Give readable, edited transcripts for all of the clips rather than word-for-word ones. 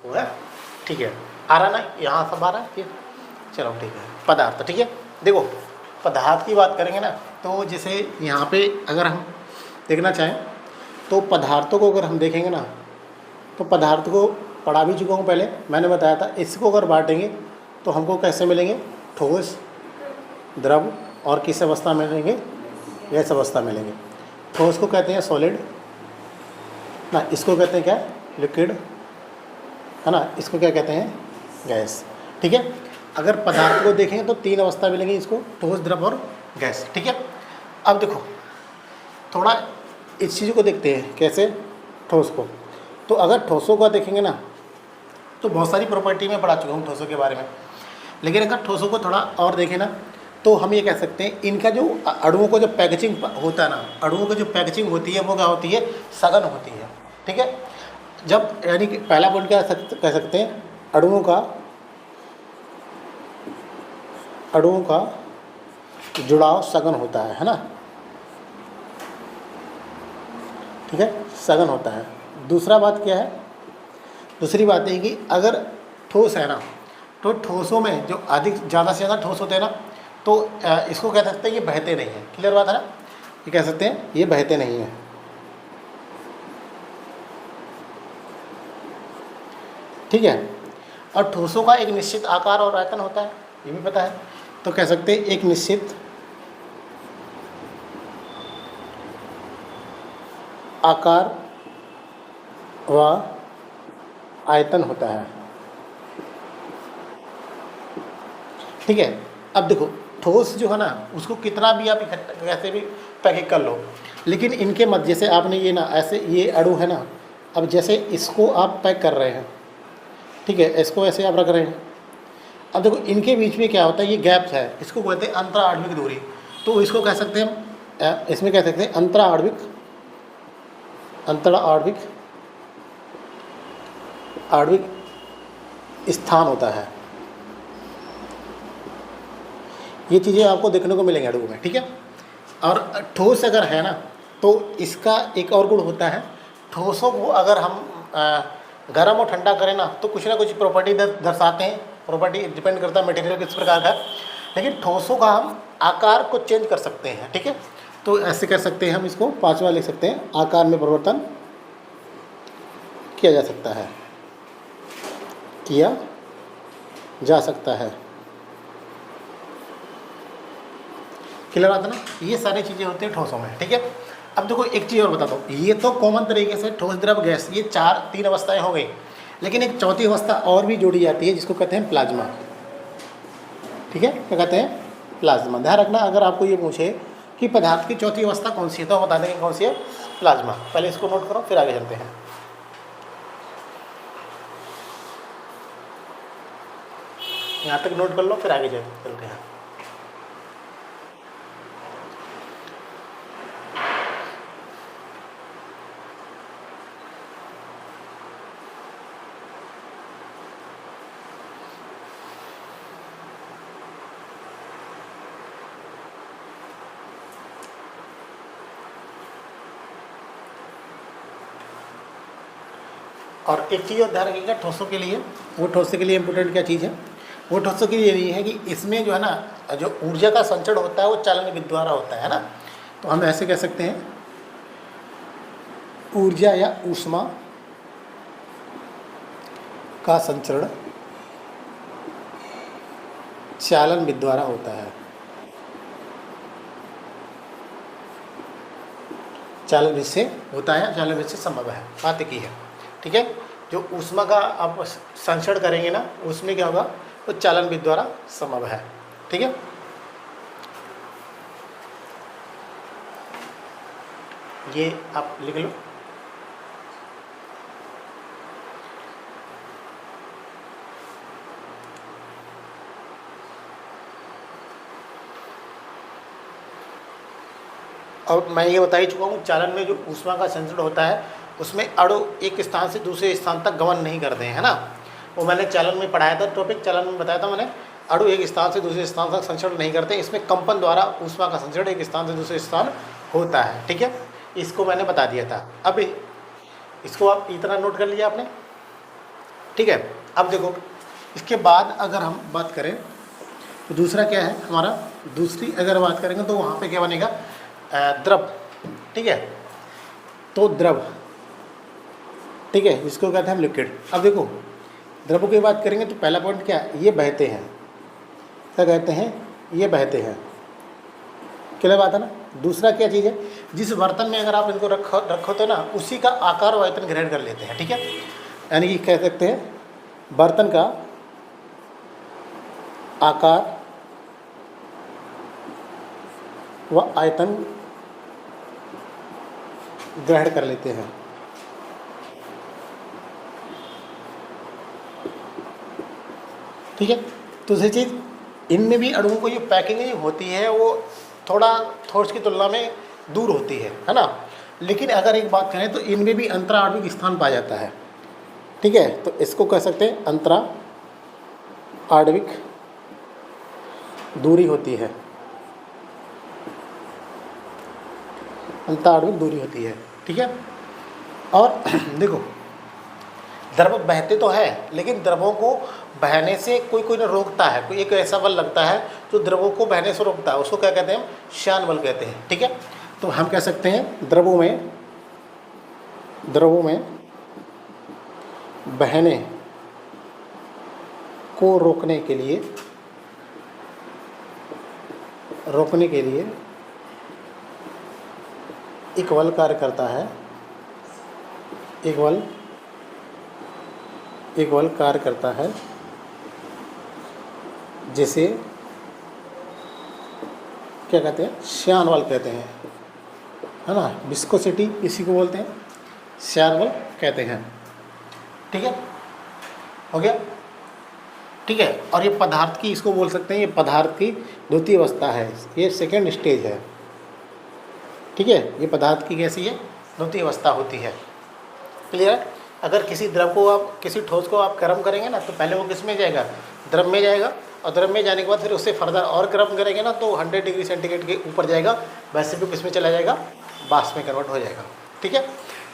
वो है, ठीक है। आ रहा ना, यहाँ सब आ रहा है, चलो ठीक है। पदार्थ, ठीक है। देखो पदार्थ की बात करेंगे ना, तो जैसे यहाँ पे अगर हम देखना चाहें तो पदार्थों को अगर हम देखेंगे ना, तो पदार्थ को पढ़ा भी चुका हूँ पहले, मैंने बताया था। इसको अगर बांटेंगे तो हमको कैसे मिलेंगे? ठोस, द्रव और किस अवस्था में मिलेंगे? गैस अवस्था में मिलेंगे। ठोस को कहते हैं सॉलिड ना, इसको कहते हैं क्या? लिक्विड, है ना। इसको क्या कहते हैं? गैस, ठीक है। अगर पदार्थ को देखें तो 3 अवस्था मिलेंगी इसको, ठोस, द्रव और गैस, ठीक है। अब देखो थोड़ा इस चीज़ को देखते हैं, कैसे? ठोस को। तो अगर ठोसों का देखेंगे ना, तो बहुत सारी प्रॉपर्टी में पढ़ा चुका हूँ ठोसों के बारे में, लेकिन अगर ठोसों को थोड़ा और देखें ना, तो हम ये कह सकते हैं इनका जो अणुओं को जो पैकेजिंग होता है ना, अणुओं की जो पैकेजिंग होती है वो क्या होती है? सघन होती है, ठीक है। जब यानी कि पहला पॉइंट क्या कह सकते हैं? अणुओं का जुड़ाव सघन होता है ना, ठीक है, सघन होता है। दूसरा बात क्या है? दूसरी बात है कि अगर ठोस है ना, तो ठोसों में जो अधिक ज़्यादा से ज़्यादा ठोस होते हैं ना, तो इसको कह सकते हैं ये बहते नहीं हैं। क्लियर बात है ना, ये कह सकते हैं ये बहते नहीं हैं, ठीक है। और ठोसों का एक निश्चित आकार और आयतन होता है, ये भी पता है। तो कह सकते हैं एक निश्चित आकार व आयतन होता है, ठीक है। अब देखो ठोस जो है ना, उसको कितना भी आप इकट्ठा कैसे भी पैकेट कर लो, लेकिन इनके मध्य से आपने ये ना ऐसे, ये अणु है ना, अब जैसे इसको आप पैक कर रहे हैं, ठीक है, इसको ऐसे आप रख रहे हैं। अब देखो इनके बीच में क्या होता है? ये गैप है, इसको कहते हैं अंतरा आणविक दूरी। तो इसको कह सकते हैं, इसमें कह सकते हैं अंतरा आणविक स्थान होता है। ये चीज़ें आपको देखने को मिलेंगी अणु में, ठीक है। और ठोस अगर है ना, तो इसका एक और गुण होता है, ठोसों को अगर हम गर्म और ठंडा करें ना, तो कुछ ना कुछ प्रॉपर्टी दर्शाते हैं। प्रॉपर्टी डिपेंड करता है मटेरियल किस प्रकार का है, लेकिन ठोसों का हम आकार को चेंज कर सकते हैं, ठीक है। तो ऐसे कर सकते हैं हम, इसको 5वां लिख सकते हैं, आकार में परिवर्तन किया जा सकता है, किया जा सकता है। क्लियर बात है ना, ये सारी चीज़ें होती हैं ठोसों में, ठीक है। अब देखो एक चीज़ और बताता हूँ, ये तो कॉमन तरीके से ठोस, द्रव, गैस, ये 3 अवस्थाएं हो गई, लेकिन एक चौथी अवस्था और भी जोड़ी जाती है जिसको कहते हैं प्लाज्मा, ठीक है। क्या कहते हैं? प्लाज्मा। ध्यान रखना, अगर आपको ये पूछे कि पदार्थ की चौथी अवस्था कौन सी है, तो हम बता देंगे कौन सी है? प्लाज्मा। पहले इसको नोट करो, फिर आगे चलते हैं। यहाँ तक नोट कर लो, फिर आगे चलते हैं। और एक चीज़ और ध्यान रखिएगा ठोसों के लिए, वो ठोसों के लिए इम्पोर्टेंट क्या चीज़ है? वो ठोसों के लिए ये है कि इसमें जो है ना, जो ऊर्जा का संचरण होता है वो चालन विद्युत द्वारा होता है ना। तो हम ऐसे कह सकते हैं, ऊर्जा या ऊष्मा का संचरण चालन विद्युत द्वारा होता है। चालन विद्युत से होता है, चालन विद्युत से संभव है, बात की है, ठीक है। जो ऊष्मा का आप संचरण करेंगे ना, उसमें क्या होगा? वो चालन विद्युत द्वारा संभव है, ठीक है। ये आप लिख लो। और मैं ये बता ही चुका हूँ, चालन में जो ऊष्मा का संचरण होता है उसमें अणु एक स्थान से दूसरे स्थान तक गमन नहीं करते हैं, है ना। वो मैंने चालन में पढ़ाया था, टॉपिक चालन में बताया था मैंने। अणु एक स्थान से दूसरे स्थान तक संचरण नहीं करते, इसमें कंपन द्वारा ऊष्मा का संचरण एक स्थान से दूसरे स्थान होता है, ठीक है। इसको मैंने बता दिया था। अब इसको आप इतना नोट कर लिया आपने, ठीक है। अब देखो इसके बाद अगर हम बात करें तो दूसरा क्या है हमारा, दूसरी अगर बात करेंगे तो वहाँ पे क्या बनेगा, द्रव। ठीक है, तो द्रव, ठीक है, इसको कहते हैं हम लिक्विड। अब देखो द्रवों की बात करेंगे तो पहला पॉइंट क्या है, ये बहते हैं, क्या कहते हैं, ये बहते हैं, क्लियर बात है ना। दूसरा क्या चीज़ है, जिस बर्तन में अगर आप इनको रखो तो ना उसी का आकार व आयतन ग्रहण कर लेते हैं। ठीक है, यानी कि कह सकते हैं बर्तन का आकार व आयतन ग्रहण कर लेते हैं। ठीक है, दूसरी चीज़ इनमें भी अणुओं को ये पैकिंग होती है वो थोड़ा ठोस की तुलना में दूर होती है ना। लेकिन अगर एक बात करें तो इनमें भी अंतरा आणविक स्थान पाया जाता है। ठीक है, तो इसको कह सकते हैं अंतरा आणविक दूरी होती है, अंतरा आणविक दूरी होती है। ठीक है, और देखो द्रव बहते तो है लेकिन द्रवों को बहने से कोई कोई ना रोकता है, कोई एक ऐसा बल लगता है जो द्रवों को बहने से रोकता है, उसको क्या कहते हैं, श्यान बल कहते हैं। ठीक है, तो हम कह सकते हैं द्रवों में बहने को रोकने के लिए एक बल कार्य करता है, एक बल कार्य करता है जिसे क्या कहते हैं, श्यान बल कहते हैं, है ना। विस्कोसिटी इसी को बोलते हैं, श्यान बल कहते हैं। ठीक है, हो गया। ठीक है, और ये पदार्थ की इसको बोल सकते हैं, ये पदार्थ की द्वितीय अवस्था है, ये सेकेंड स्टेज है। ठीक है, ये पदार्थ की कैसी है, द्वितीय अवस्था होती है। क्लियर है। अगर किसी द्रव को आप, किसी ठोस को आप गर्म करेंगे ना तो पहले वो किस में जाएगा, द्रव में जाएगा, और द्रव में जाने के बाद फिर उससे फर्दर और गर्म करेंगे ना तो 100 डिग्री सेंटीग्रेड के ऊपर जाएगा, वैसे भी किस में चला जाएगा, वाष्प में कन्वर्ट हो जाएगा। ठीक है,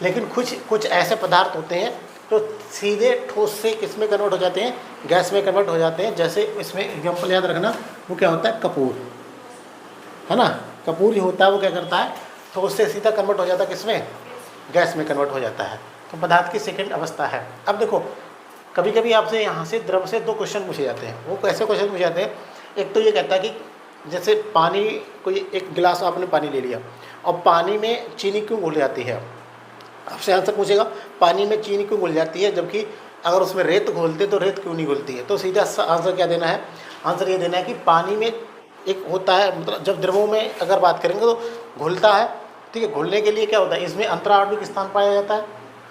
लेकिन कुछ ऐसे पदार्थ होते हैं जो सीधे ठोस से किस में कन्वर्ट हो जाते हैं, गैस में कन्वर्ट हो जाते हैं। जैसे इसमें एग्जाम्पल याद रखना, वो क्या होता है, कपूर, है ना। कपूर जो होता है वो क्या करता है, ठोस से सीधा कन्वर्ट हो जाता है किस में, गैस में कन्वर्ट हो जाता है। तो पदार्थ की सेकेंड अवस्था है। अब देखो कभी कभी आपसे यहाँ से द्रव से 2 क्वेश्चन पूछे जाते हैं। वो कैसे क्वेश्चन पूछे जाते हैं, एक तो ये कहता है कि जैसे पानी, कोई एक गिलास आपने पानी ले लिया और पानी में चीनी क्यों घुल जाती है, आपसे आंसर पूछेगा पानी में चीनी क्यों घुल जाती है, जबकि अगर उसमें रेत घोलते तो रेत क्यों नहीं घुलती है। तो सीधा आंसर क्या देना है, आंसर ये देना है कि पानी में एक होता है, मतलब जब द्रवों में अगर बात करेंगे तो घुलता है। ठीक है, घुलने के लिए क्या होता है, इसमें अंतरा आणविक स्थान पाया जाता है।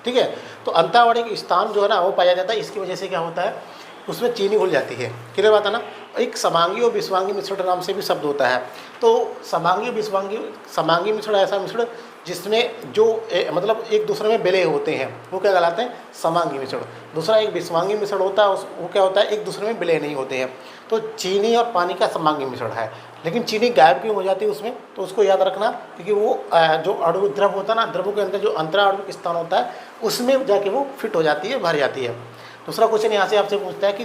ठीक है, तो अंतरा आणविक स्थान जो है ना वो पाया जाता है, इसकी वजह से क्या होता है, उसमें चीनी घुल जाती है। क्लियर बात है ना। एक समांगी और विस्वांगी मिश्रण नाम से भी शब्द होता है। तो समांगी मिश्रण ऐसा मिश्रण जिसमें जो मतलब एक दूसरे में विलय होते हैं, वो क्या कहलाते हैं, समांगी मिश्रण। दूसरा एक विस्वांगी मिश्रण होता है, वो क्या होता है, एक दूसरे में विलय नहीं होते हैं। तो चीनी और पानी का समांगी मिश्रण है, लेकिन चीनी गायब क्यों हो जाती है उसमें, तो उसको याद रखना, क्योंकि वो जो अणु द्रव होता है ना, द्रवों के अंदर जो अंतरा आणविक स्थान होता है उसमें जाके वो फिट हो जाती है, भर जाती है। दूसरा क्वेश्चन यहाँ से आपसे पूछता है कि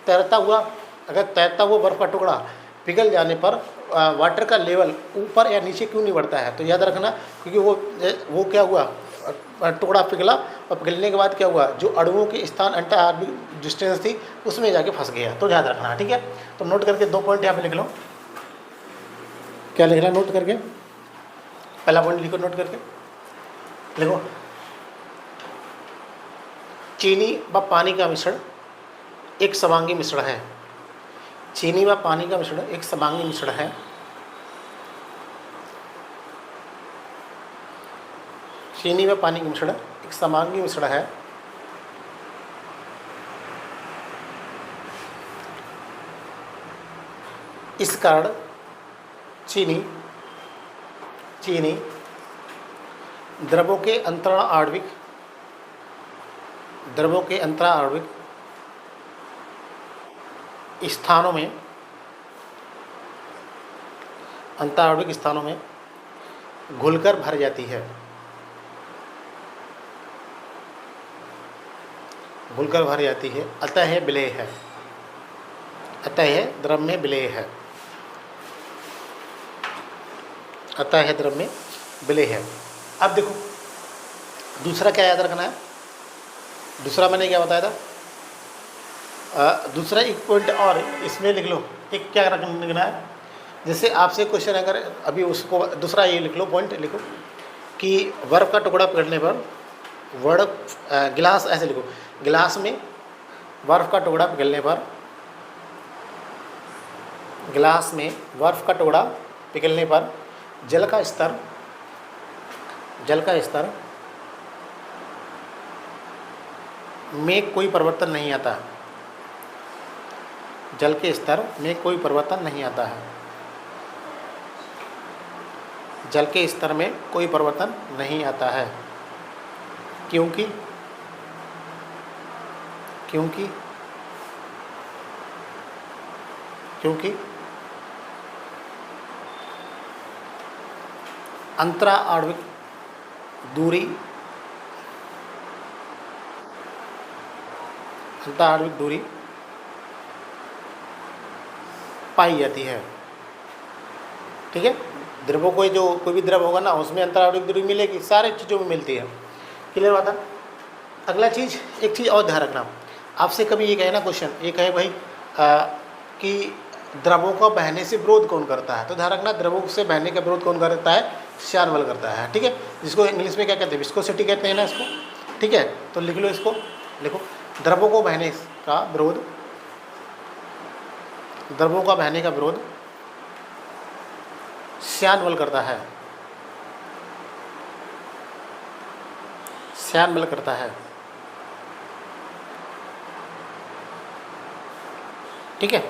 तैरता हुआ बर्फ़ का टुकड़ा पिघल जाने पर वाटर का लेवल ऊपर या नीचे क्यों नहीं बढ़ता है। तो याद रखना, क्योंकि वो क्या हुआ, टुकड़ा पिघला और पिघलने के बाद क्या हुआ, जो अणुओं के स्थान अंतर आणविक डिस्टेंस थी उसमें जाके फंस गया। तो याद रखना, ठीक है। तो नोट करके 2 पॉइंट यहाँ पे लिख लो। क्या लिखना, नोट करके पहला पॉइंट लिखो, नोट करके लिखो, चीनी व पानी का मिश्रण एक समांगी मिश्रण है। चीनी व पानी का मिश्रण एक समांगी मिश्रण है। चीनी व पानी का मिश्रण एक समांगी मिश्रण है। इस कारण चीनी द्रवों के अंतरा आणविक स्थानों में घुलकर भर जाती है। घुलकर भर जाती है, अतः यह विलेय है, अतः यह द्रव में विलेय है, अतः यह द्रव में विलेय है। अब देखो दूसरा क्या याद रखना है, दूसरा मैंने क्या बताया था, दूसरा एक पॉइंट और इसमें लिख लो, एक क्या लिखना है, जैसे आपसे क्वेश्चन अगर अभी उसको दूसरा ये लिख लो, पॉइंट लिखो कि बर्फ का टुकड़ा पकड़ने पर गिलास, ऐसे लिखो, गिलास में बर्फ का टुकड़ा पिघलने पर, गिलास में बर्फ का टुकड़ा पिघलने पर जल का स्तर में कोई परिवर्तन नहीं आता, जल के स्तर में कोई परिवर्तन नहीं आता है, जल के स्तर में कोई परिवर्तन नहीं आता है, क्योंकि अंतराआण्विक दूरी पाई जाती है। ठीक है, द्रवों को जो कोई भी द्रव होगा ना उसमें अंतराआण्विक दूरी मिलेगी, सारे चीज़ों में मिलती है। क्लियर बात है। अगला चीज़, एक चीज़ और ध्यान रखना, आपसे कभी ये कहे ना क्वेश्चन, ये कहे भाई कि द्रवों का बहने से विरोध कौन करता है, तो ध्यान रखना द्रवों से बहने का विरोध कौन करता है, श्यान बल करता है। ठीक है, जिसको इंग्लिश में क्या कहते हैं, विस्कोसिटी कहते हैं ना इसको। ठीक है, तो लिख लो इसको, लिखो द्रवों को बहने का विरोध, द्रवों का बहने का विरोध श्यान बल करता है, श्यान बल करता है। ठीक है,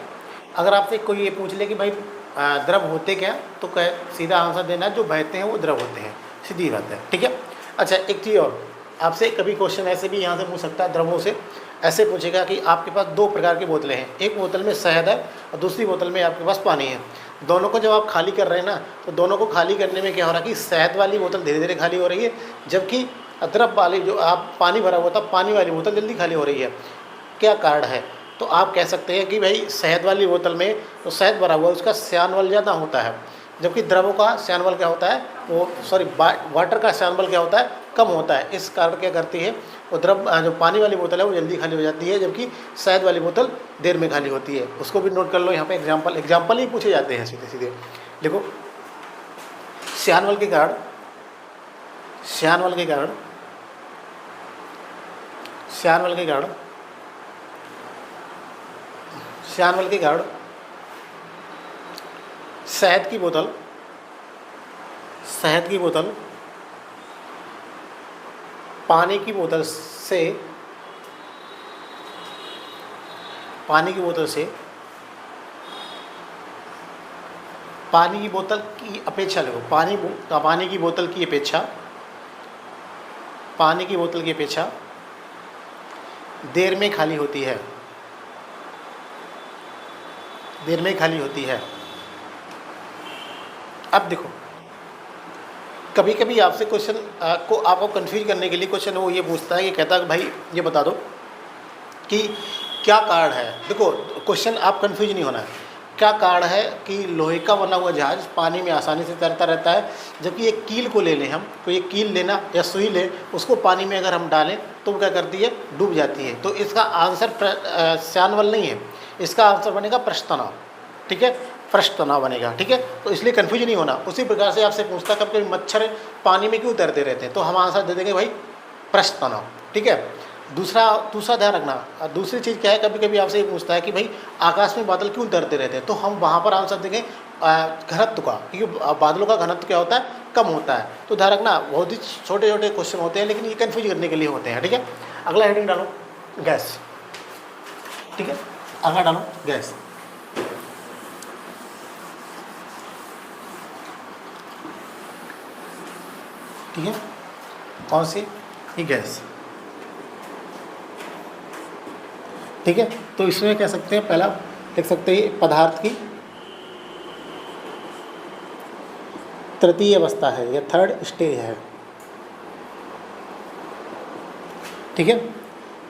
अगर आपसे कोई ये पूछ ले कि भाई द्रव होते क्या, तो सीधा आंसर देना जो बहते हैं वो द्रव होते हैं, सीधी बात है। ठीक है, अच्छा एक चीज़ और, आपसे कभी क्वेश्चन ऐसे भी यहाँ से पूछ सकता है द्रवों से, ऐसे पूछेगा कि आपके पास दो प्रकार की बोतलें हैं, एक बोतल में शहद है और दूसरी बोतल में आपके पास पानी है। दोनों को जब आप खाली कर रहे हैं ना, तो दोनों को खाली करने में क्या हो रहा है कि शहद वाली बोतल धीरे धीरे खाली हो रही है, जबकि द्रव वाली जो आप पानी भरा हुआ था, पानी वाली बोतल जल्दी खाली हो रही है। क्या कारण है, तो आप कह सकते हैं कि भाई शहद वाली बोतल में तो शहद भरा हुआ है, उसका श्यान बल ज़्यादा होता है, जबकि द्रवों का श्यान बल क्या होता है, वो वाटर का श्यान बल क्या होता है, कम होता है। इस कारण क्या करती है वो द्रव, जो पानी वाली बोतल है वो जल्दी खाली हो जाती है, जबकि शहद वाली बोतल देर में खाली होती है। उसको भी नोट कर लो, यहाँ पे एग्जाम्पल ही पूछे जाते हैं सीधे सीधे। देखो श्यान बल के कारण, श्यान बल के कारण, श्यान बल के कारण, श्यान बल के कारण शहद की बोतल, शहद की बोतल पानी की बोतल से, पानी की बोतल से, पानी की बोतल की अपेक्षा, देखो पानी की बोतल की अपेक्षा, पानी की बोतल की अपेक्षा देर में खाली होती है, देर में खाली होती है। अब देखो कभी कभी आपसे क्वेश्चन को आपको कंफ्यूज करने के लिए क्वेश्चन वो ये पूछता है कि कहता है कि भाई ये बता दो कि क्या कारण है। देखो क्वेश्चन आप कंफ्यूज नहीं होना है, क्या कारण है कि लोहे का बना हुआ जहाज पानी में आसानी से तैरता रहता है, जबकि एक कील को ले लें हम, तो ये कील लेना या सुई लें, उसको पानी में अगर हम डालें तो वो क्या करती है, डूब जाती है। तो इसका आंसर श्यान बल नहीं है, इसका आंसर बनेगा पृष्ठ तनाव। ठीक है, पृष्ठ तनाव बनेगा। ठीक है, तो इसलिए कंफ्यूज नहीं होना। उसी प्रकार से आपसे पूछता कब कभी मच्छर पानी में क्यों तैरते रहते हैं, तो हम आंसर दे देंगे भाई पृष्ठ तनाव। ठीक है, दूसरा ध्यान रखना, दूसरी चीज़ क्या है, कभी कभी आपसे ये पूछता है कि भाई आकाश में बादल क्यों तैरते रहते हैं, तो हम वहाँ पर आंसर देंगे घनत्व का, क्योंकि बादलों का घनत्व क्या होता है, कम होता है। तो ध्यान रखना, बहुत ही छोटे छोटे क्वेश्चन होते हैं, लेकिन ये कन्फ्यूज करने के लिए होते हैं। ठीक है, अगला हेडिंग डालो गैस। ठीक है, अगला डालो गैस। ठीक है, कौन सी, ये गैस। ठीक है, तो इसमें कह सकते हैं, पहला लिख सकते हैं पदार्थ की तृतीय अवस्था है या थर्ड स्टेज है। ठीक है,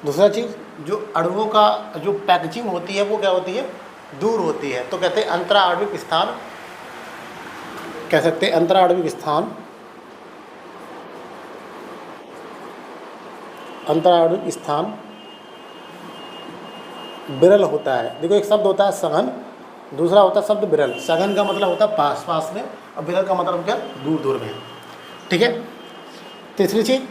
दूसरा चीज़ जो अणुओं का जो पैकेजिंग होती है वो क्या होती है, दूर होती है। तो कहते हैं अंतरा आणविक स्थान, कह सकते हैं अंतरा आणविक स्थान, अंतरा आणविक स्थान विरल होता है। देखो एक शब्द होता है सघन, दूसरा होता है शब्द विरल। सघन का मतलब होता है पास पास में, और विरल का मतलब क्या, दूर दूर में। ठीक है। तीसरी चीज़,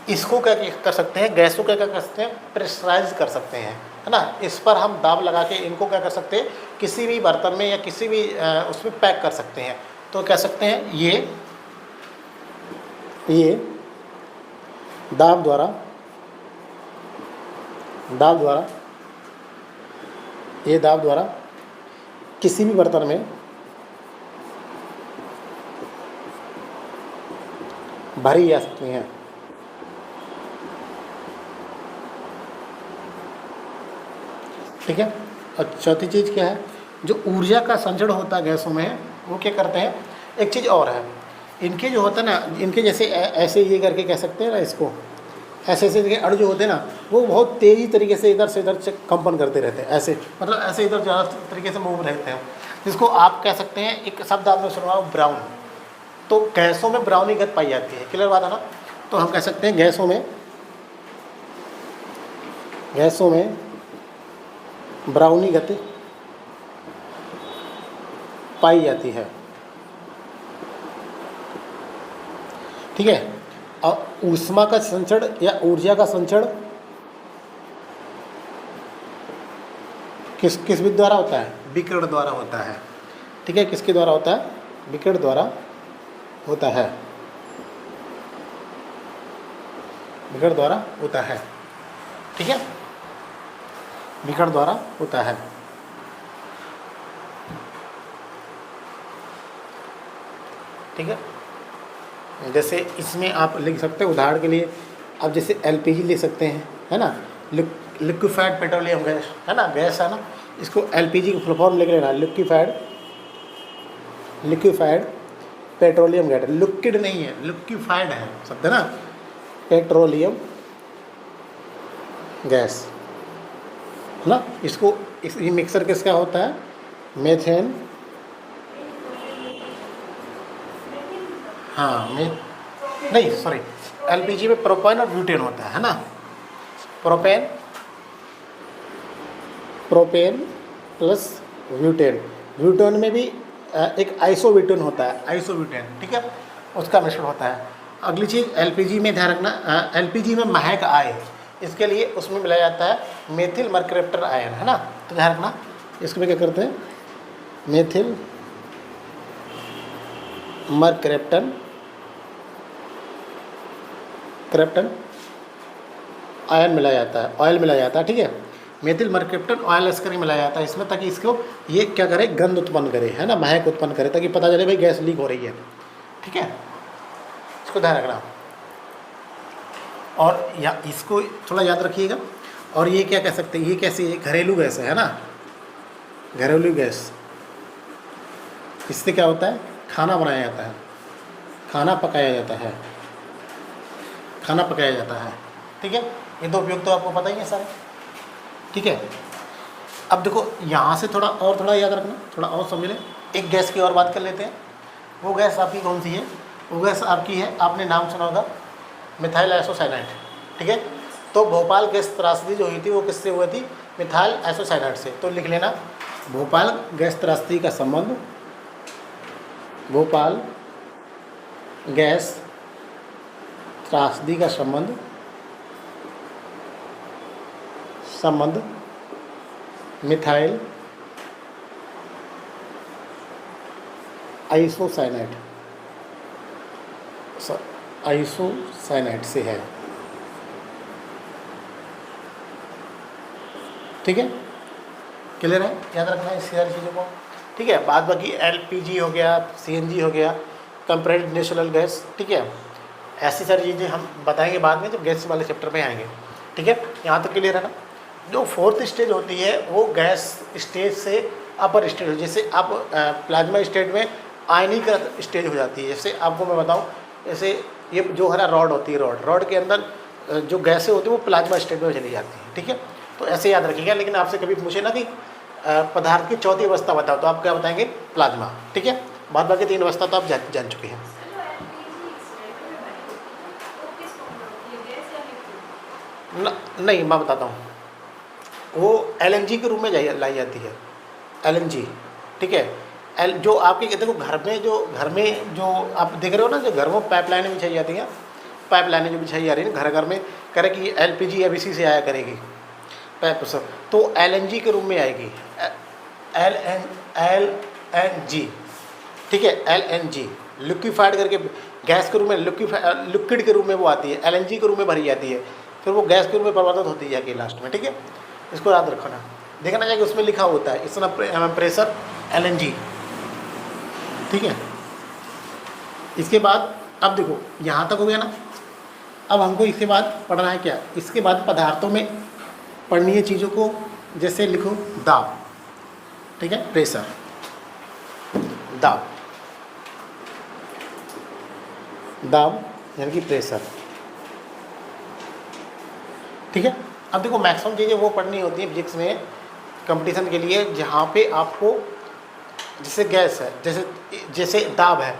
इसको क्या कर सकते हैं, गैसों को क्या कर सकते हैं, प्रेशराइज कर सकते हैं, है ना। इस पर हम दाब लगा के इनको क्या कर सकते हैं, किसी भी बर्तन में या किसी भी उसमें पैक कर सकते हैं। तो कह सकते हैं ये दाब द्वारा ये दाब द्वारा किसी भी बर्तन में भरी जा सकती हैं। ठीक है। और चौथी चीज़ क्या है, जो ऊर्जा का संचरण होता है गैसों में, वो क्या करते हैं, एक चीज़ और है, इनके जो होता है ना, इनके जैसे ऐसे ये करके कह सकते हैं ना, इसको ऐसे ऐसे अणु जो होते हैं ना, वो बहुत तेज़ी तरीके से इधर से इधर से कंपन करते रहते हैं, ऐसे मतलब ऐसे इधर ज़्यादा तरीके से मूव रहते हैं, जिसको आप कह सकते हैं, एक शब्द आपने सुना हो ब्राउन। तो गैसों में ब्राउनी गति पाई जाती है, क्लियर बात है ना। तो हम कह सकते हैं गैसों में ब्राउनी गति पाई जाती है। ठीक है। और ऊष्मा का संचरण या ऊर्जा का संचरण किस विधि द्वारा होता है, विकिरण द्वारा होता है। ठीक है। किसके द्वारा होता है, विकिरण द्वारा होता है, विकिरण द्वारा होता है। ठीक है। विकिरण द्वारा होता है। ठीक है। जैसे इसमें आप लिख सकते हैं उदाहरण के लिए, आप जैसे एलपीजी ले सकते हैं, है ना, लिक्विफाइड पेट्रोलियम गैस, है ना, गैस है ना, इसको एलपीजी की फुल फॉर्म लिख लेना, लिक्विफाइड पेट्रोलियम गैस। लिक्विड नहीं है, लिक्विफाइड है शब्द, है ना, पेट्रोलियम गैस, है ना। इसको ये मिक्सर किसका होता है, मेथेन, हाँ नहीं सॉरी, एलपीजी में प्रोपेन और ब्यूटेन होता है ना, प्रोपेन प्लस ब्यूटेन। ब्यूटेन में भी एक आइसोब्यूटेन होता है, आइसोब्यूटेन। ठीक है, उसका मिश्रण होता है। अगली चीज़ एलपीजी में ध्यान रखना, एलपीजी में महक आए, इसके लिए उसमें मिलाया जाता है मेथिल मर्कैप्टन आयन, है ना। तो ध्यान रखना, इसमें क्या करते हैं, मेथिल मर्कैप्टन आयन मिलाया जाता है, ऑयल मिलाया जाता है। ठीक है, मेथिल मर्कैप्टन ऑयल इसका नहीं मिलाया जाता है इसमें, ताकि इसको ये क्या करे, गंध उत्पन्न करे, है ना, महक उत्पन्न करे, ताकि पता चले भाई गैस लीक हो रही है। ठीक है, इसको ध्यान रखना। और या इसको थोड़ा याद रखिएगा। और ये क्या कह सकते हैं, ये कैसी है, घरेलू गैस है ना, घरेलू गैस। इससे क्या होता है, खाना बनाया जाता है, खाना पकाया जाता है। ठीक है, ये दो उपयोग तो आपको पता ही है सारे। ठीक है, अब देखो यहाँ से थोड़ा याद रखना, थोड़ा और समझ लें। एक गैस की और बात कर लेते हैं। वो गैस आपकी कौन सी है, वो गैस आपकी है, आपने नाम सुना होगा, मिथाइल आइसोसाइनाइड। ठीक है, तो भोपाल गैस त्रासदी जो हुई थी वो किससे हुई थी, मिथाइल आइसोसाइनाइड से। तो लिख लेना, भोपाल गैस त्रासदी का संबंध, भोपाल गैस त्रासदी का संबंध मिथाइल आइसोसाइनाइड से है। ठीक है, क्लियर है, याद रखना है इस सारी चीज़ों को। ठीक है, बाद बाकी एलपीजी हो गया, सीएनजी हो गया, कंप्रेस्ड नेचुरल गैस। ठीक है, ऐसी सारी चीज़ें हम बताएंगे बाद में जब गैस वाले चैप्टर में आएंगे। ठीक है, यहाँ तक क्लियर है ना। जो फोर्थ स्टेज होती है वो गैस स्टेज से अपर स्टेज, जैसे आप प्लाज्मा स्टेट में आयनीकृत स्टेज हो जाती है। जैसे आपको मैं बताऊँ, जैसे ये जो है ना रॉड होती है, रॉड के अंदर जो गैसें होती हैं वो प्लाज्मा स्टेट में चली जाती हैं, ठीक है। तो ऐसे याद रखिएगा। लेकिन आपसे कभी पूछे ना कि पदार्थ की चौथी अवस्था बताओ, तो आप क्या बताएंगे? प्लाज्मा, ठीक है। बाद बाकी 3 अवस्था तो आप जान चुके हैं। नहीं, मैं बताता हूँ। वो LNG के रूप में लाई जाती है, LNG, ठीक है। जो आपके देखो घर में जो आप देख रहे हो ना, जो घर में पाइपलाइनें बिछाई जाती हैं, पाइपलाइनें जो बिछाई जा रही हैं घर में, करे कि LPG अब इसी से आया करेगी पाइप से, तो LNG के रूप में आएगी, LNG, ठीक है। LNG लिक्विफाइड करके गैस के रूप में, लिक्विड के रूप में वो आती है, LNG के रूप में भरी जाती है, फिर वो गैस के रूप में परिवर्तित होती जाएगी लास्ट में, ठीक है। इसको याद रखना, देखना चाहिए उसमें लिखा होता है इतना प्रेशर LNG, ठीक है। इसके बाद अब देखो यहाँ तक हो गया ना। अब हमको इसके बाद पढ़ना है क्या? इसके बाद पदार्थों में पढ़नी है चीज़ों को, जैसे लिखो दाब, ठीक है, प्रेशर, दाब, दाब यानी कि प्रेशर, ठीक है। अब देखो मैक्सिमम चीज़ें वो पढ़नी होती है फिजिक्स में कंपटीशन के लिए जहाँ पे आपको, जैसे गैस है, जैसे दाब है,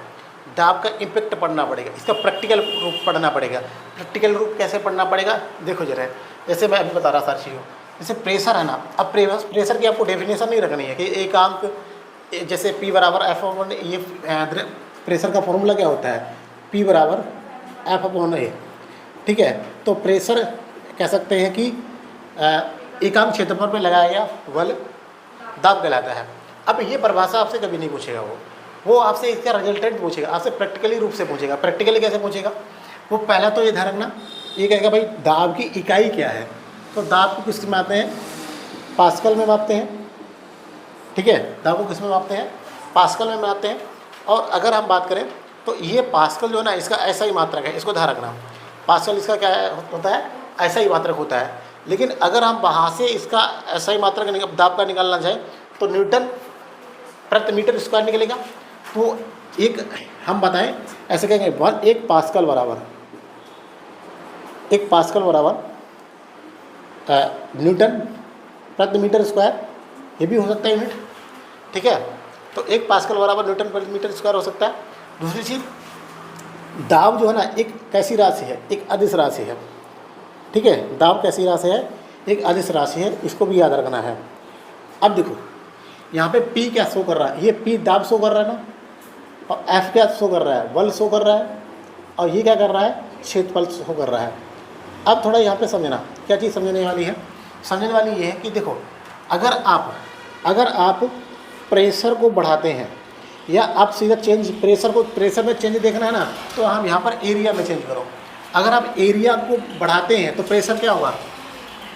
दाब का इम्पैक्ट पढ़ना पड़ेगा, इसका प्रैक्टिकल रूप पढ़ना पड़ेगा। प्रैक्टिकल रूप कैसे पढ़ना पड़ेगा? देखो जरा, जैसे मैं अभी बता रहा सारी चीज़ों, जैसे प्रेशर है ना, अब प्रेशर की आपको डेफिनेशन नहीं रखनी है कि एकांक, जैसे P बराबर F/A, ये प्रेशर का फॉर्मूला क्या होता है? P बराबर F/A, ठीक है। तो प्रेशर कह सकते हैं कि एकांक क्षेत्रफल पर लगाया गया बल दाब कहलाता है। अब ये परिभाषा आपसे कभी नहीं पूछेगा, वो आपसे इसका रिजल्टेंट पूछेगा, आपसे प्रैक्टिकली रूप से पूछेगा। प्रैक्टिकली कैसे पूछेगा? वो पहला तो ये ध्यान रखना, ये कहेगा भाई दाब की इकाई क्या है, तो दाब को किस में मापते हैं? पास्कल में मापते हैं, ठीक है। दाब को किस में मापते हैं? पास्कल में मापते हैं। और अगर हम बात करें तो ये पास्कल जो है ना, इसका ऐसा ही मात्रक है, इसको ध्यान रखना। पास्कल इसका क्या होता है? ऐसा ही मात्रक होता है। लेकिन अगर हम वहाँ से इसका ऐसा ही मात्रक दाब का निकालना चाहें तो न्यूटन प्रति मीटर स्क्वायर निकलेगा। तो एक हम बताएं ऐसे कहेंगे, एक पास्कल बराबर न्यूटन प्रति मीटर स्क्वायर, ये भी हो सकता है यूनिट, ठीक है। तो एक पास्कल बराबर न्यूटन प्रति मीटर स्क्वायर हो सकता है। दूसरी चीज़, दाब जो है ना, एक कैसी राशि है? एक अदिश राशि है, ठीक है। दाब कैसी राशि है? एक अदिश राशि है, इसको भी याद रखना है। अब देखो यहाँ पे P क्या शो कर रहा है? ये P दाब शो कर रहा है ना, और F क्या शो कर रहा है? बल शो कर रहा है, और ये क्या कर रहा है? क्षेत्रफल शो कर रहा है। अब थोड़ा यहाँ पे समझना, क्या चीज़ समझने वाली है? समझने वाली ये है कि देखो, अगर आप प्रेशर को बढ़ाते हैं, या आप सीधा प्रेशर में चेंज देखना है ना, तो हम यहाँ पर एरिया में चेंज करो। अगर आप एरिया को बढ़ाते हैं तो प्रेशर क्या होगा?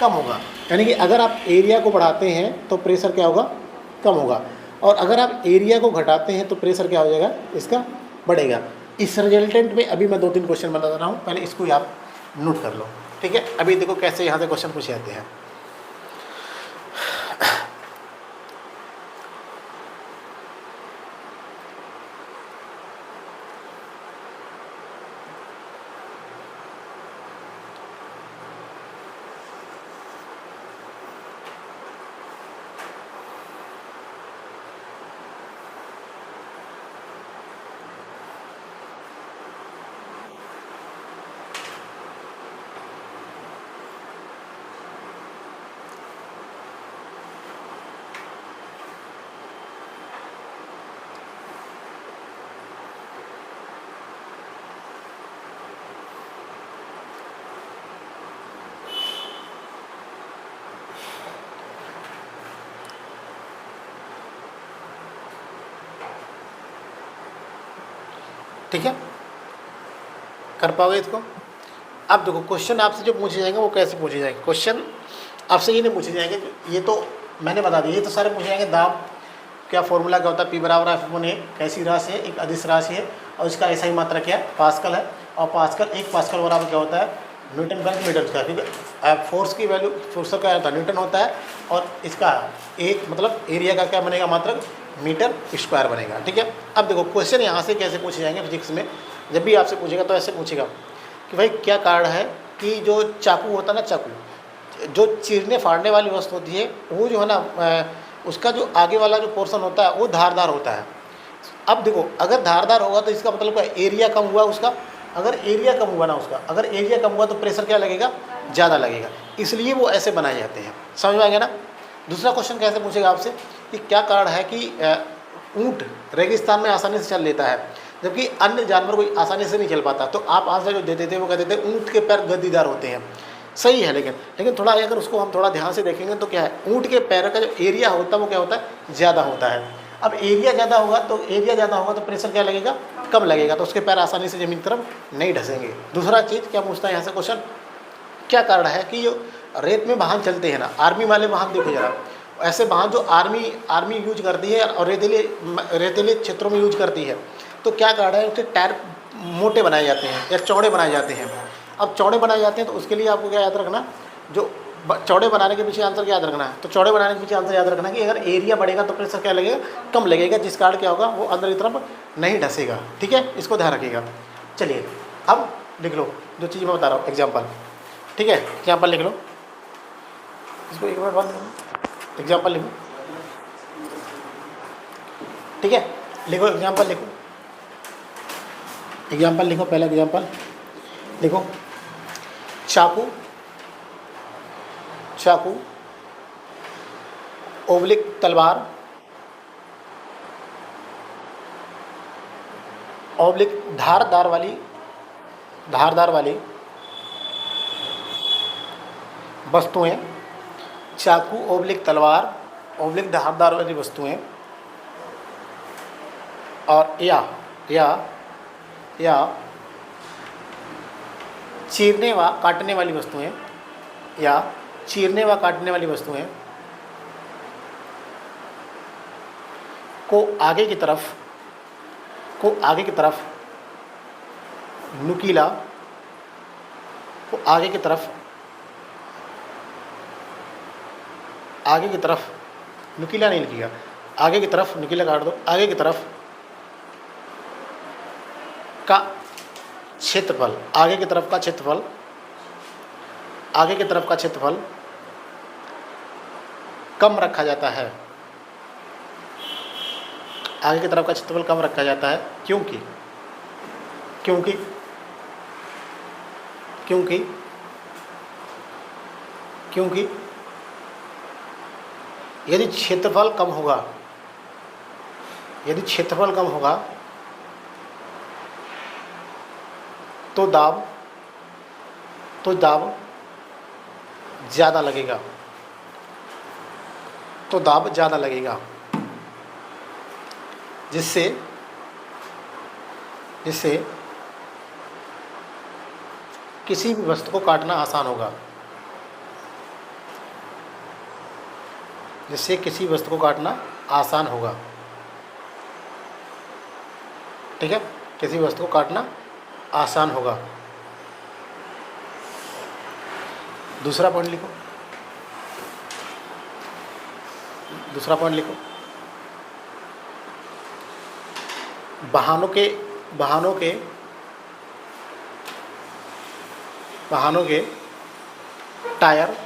कम होगा। यानी कि अगर आप एरिया को बढ़ाते हैं तो प्रेशर क्या होगा? कम होगा। और अगर आप एरिया को घटाते हैं तो प्रेशर क्या हो जाएगा? इसका बढ़ेगा। इस रिजल्टेंट में अभी मैं 2-3 क्वेश्चन बता रहा हूँ, पहले इसको ही आप नोट कर लो, ठीक है। अभी देखो कैसे यहाँ से क्वेश्चन पूछे जाते हैं। ठीक है, कर पाओगे इसको? अब देखो क्वेश्चन आपसे जो पूछे जाएंगे वो कैसे पूछे जाएंगे? क्वेश्चन आपसे ये नहीं पूछे जाएंगे, ये तो मैंने बता दिया, ये तो सारे पूछे जाएंगे। दाब क्या फॉर्मूला क्या होता है? P बराबर F/A, कैसी राशि है? एक अदिश राशि है, और इसका ऐसा ही मात्रा क्या है? पास्कल है। और एक पास्कल बराबर क्या होता है? न्यूटन प्रति मीटर स्क्वायर, क्योंकि फोर्स की वैल्यू, फोर्स का होता है न्यूटन होता है, और इसका एक मतलब एरिया का क्या बनेगा? मात्रक मीटर स्क्वायर बनेगा, ठीक है। अब देखो क्वेश्चन यहाँ से कैसे पूछे जाएंगे फिजिक्स में, जब भी आपसे पूछेगा तो ऐसे पूछेगा कि भाई क्या कारण है कि जो चाकू होता है ना, चाकू जो चीरने फाड़ने वाली वस्तु होती है वो जो है ना उसका जो आगे वाला जो पोर्शन होता है वो धारदार होता है। अब देखो अगर धारदार होगा तो इसका मतलब क्या, एरिया कम हुआ उसका। अगर एरिया कम हुआ ना उसका, अगर एरिया कम हुआ तो प्रेशर क्या लगेगा, ज़्यादा लगेगा, इसलिए वो ऐसे बनाए जाते हैं। समझ में आ गया ना। दूसरा क्वेश्चन कैसे पूछेगा आपसे कि क्या कारण है कि ऊँट रेगिस्तान में आसानी से चल लेता है जबकि अन्य जानवर कोई आसानी से नहीं चल पाता। तो आप आंसर जो देते थे वो कहते थे ऊँट के पैर गद्दीदार होते हैं। सही है, लेकिन थोड़ा अगर उसको हम थोड़ा ध्यान से देखेंगे तो क्या है, ऊँट के पैर का जो एरिया होता है वो क्या होता है, ज़्यादा होता है। अब एरिया ज़्यादा होगा तो प्रेशर क्या लगेगा, कम लगेगा, तो उसके पैर आसानी से ज़मीन की तरफ नहीं ढसेंगे। दूसरा चीज़ क्या पूछता है यहाँ से क्वेश्चन, क्या कारण है कि जो रेत में वाहन चलते हैं ना, आर्मी वाले वाहन देखो जरा, ऐसे वाहन जो आर्मी यूज करती है और रेतीले क्षेत्रों में यूज करती है, तो क्या कारण है, उसके टायर मोटे बनाए जाते हैं या चौड़े बनाए जाते हैं। अब चौड़े बनाए जाते हैं तो उसके लिए आपको क्या याद रखना, जो चौड़े बनाने के पीछे आंसर क्या याद रखना है, तो चौड़े बनाने के पीछे आंसर याद रखना कि अगर एरिया बढ़ेगा तो प्रेशर क्या लगेगा, कम लगेगा, जिस कारण क्या होगा वो अंदर की तरफ नहीं ढसेगा। ठीक है, इसको ध्यान रखिएगा। चलिए अब लिख लो जो चीज़ मैं बता रहा हूँ, एग्जाम्पल। ठीक है, एग्जाम्पल लिख लो, इसको एक बार बंद करो, एग्जाम्पल लिखो। ठीक है, लिखो एग्जाम्पल, लिखो एग्जाम्पल, लिखो पहला एग्जाम्पल लिखो, चाकू ओब्लिक तलवार, ओब्लिक धारदार वाली वस्तुएं, चाकू ओब्लिक तलवार ओब्लिक धारदार वाली वस्तुएं, और या चीरने व काटने वाली वस्तुएं, या चीरने व काटने वाली वस्तुएं को आगे की तरफ नुकीला, आगे की तरफ नुकीला नहीं लिखिएगा, आगे की तरफ नुकीला काट दो, आगे की तरफ का क्षेत्रफल, आगे की तरफ का क्षेत्रफल कम रखा जाता है, आगे की तरफ का क्षेत्रफल कम रखा जाता है, क्योंकि यदि क्षेत्रफल कम होगा तो दाब ज़्यादा लगेगा, जिससे किसी भी वस्तु को काटना आसान होगा, ठीक है, किसी वस्तु को काटना आसान होगा। दूसरा पॉइंट लिखो, वाहनों के टायर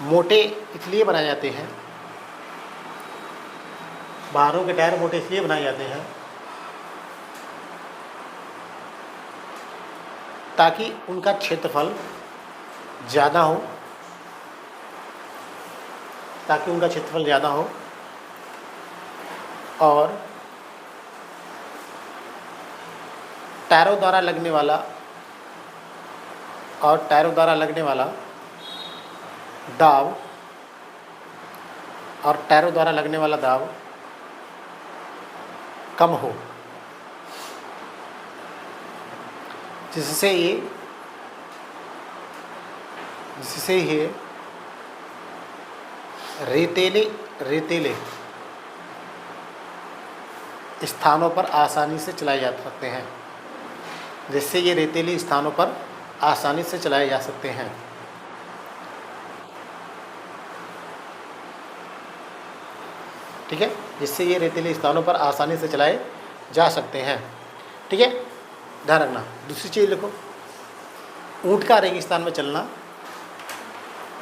मोटे इसलिए बनाए जाते हैं, ताकि उनका क्षेत्रफल ज़्यादा हो, और टायरों द्वारा लगने वाला दाब कम हो, जिससे ये रेतीले स्थानों पर आसानी से चलाए जा सकते हैं, ठीक है, जिससे ये रेतीले स्थानों पर आसानी से चलाए जा सकते हैं। ठीक है, ध्यान रखना। दूसरी चीज़ लिखो, ऊँट का रेगिस्तान में चलना,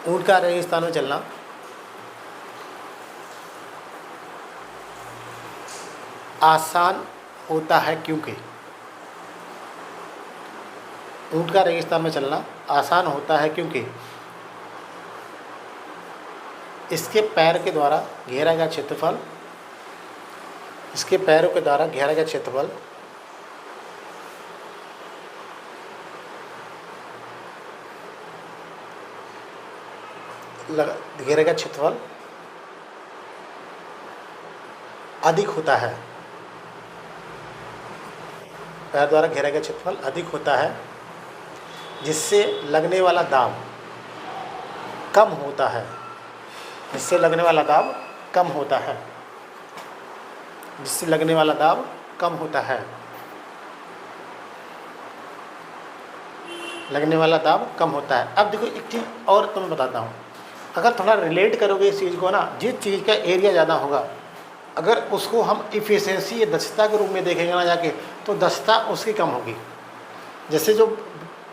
ऊँट का रेगिस्तान में चलना आसान होता है क्योंकि, ऊँट का रेगिस्तान में चलना आसान होता है क्योंकि इसके पैर के द्वारा घेरा गया क्षेत्रफल, इसके पैरों के द्वारा घेरा गया क्षेत्रफल घेरे का क्षेत्रफल अधिक होता है, पैर द्वारा घेरा गया क्षेत्रफल अधिक होता है, जिससे लगने वाला दाब कम होता है, जिससे लगने वाला दाब कम होता है, जिससे लगने वाला दाब कम होता है, लगने वाला दाब कम होता है। अब देखो एक चीज़ और तुम्हें बताता हूँ, अगर थोड़ा रिलेट करोगे इस चीज़ को ना, जिस चीज़ का एरिया ज़्यादा होगा अगर उसको हम इफ़िशियंसी या दक्षता के रूप में देखेंगे ना जाके, तो दक्षता उसकी कम होगी। जैसे जो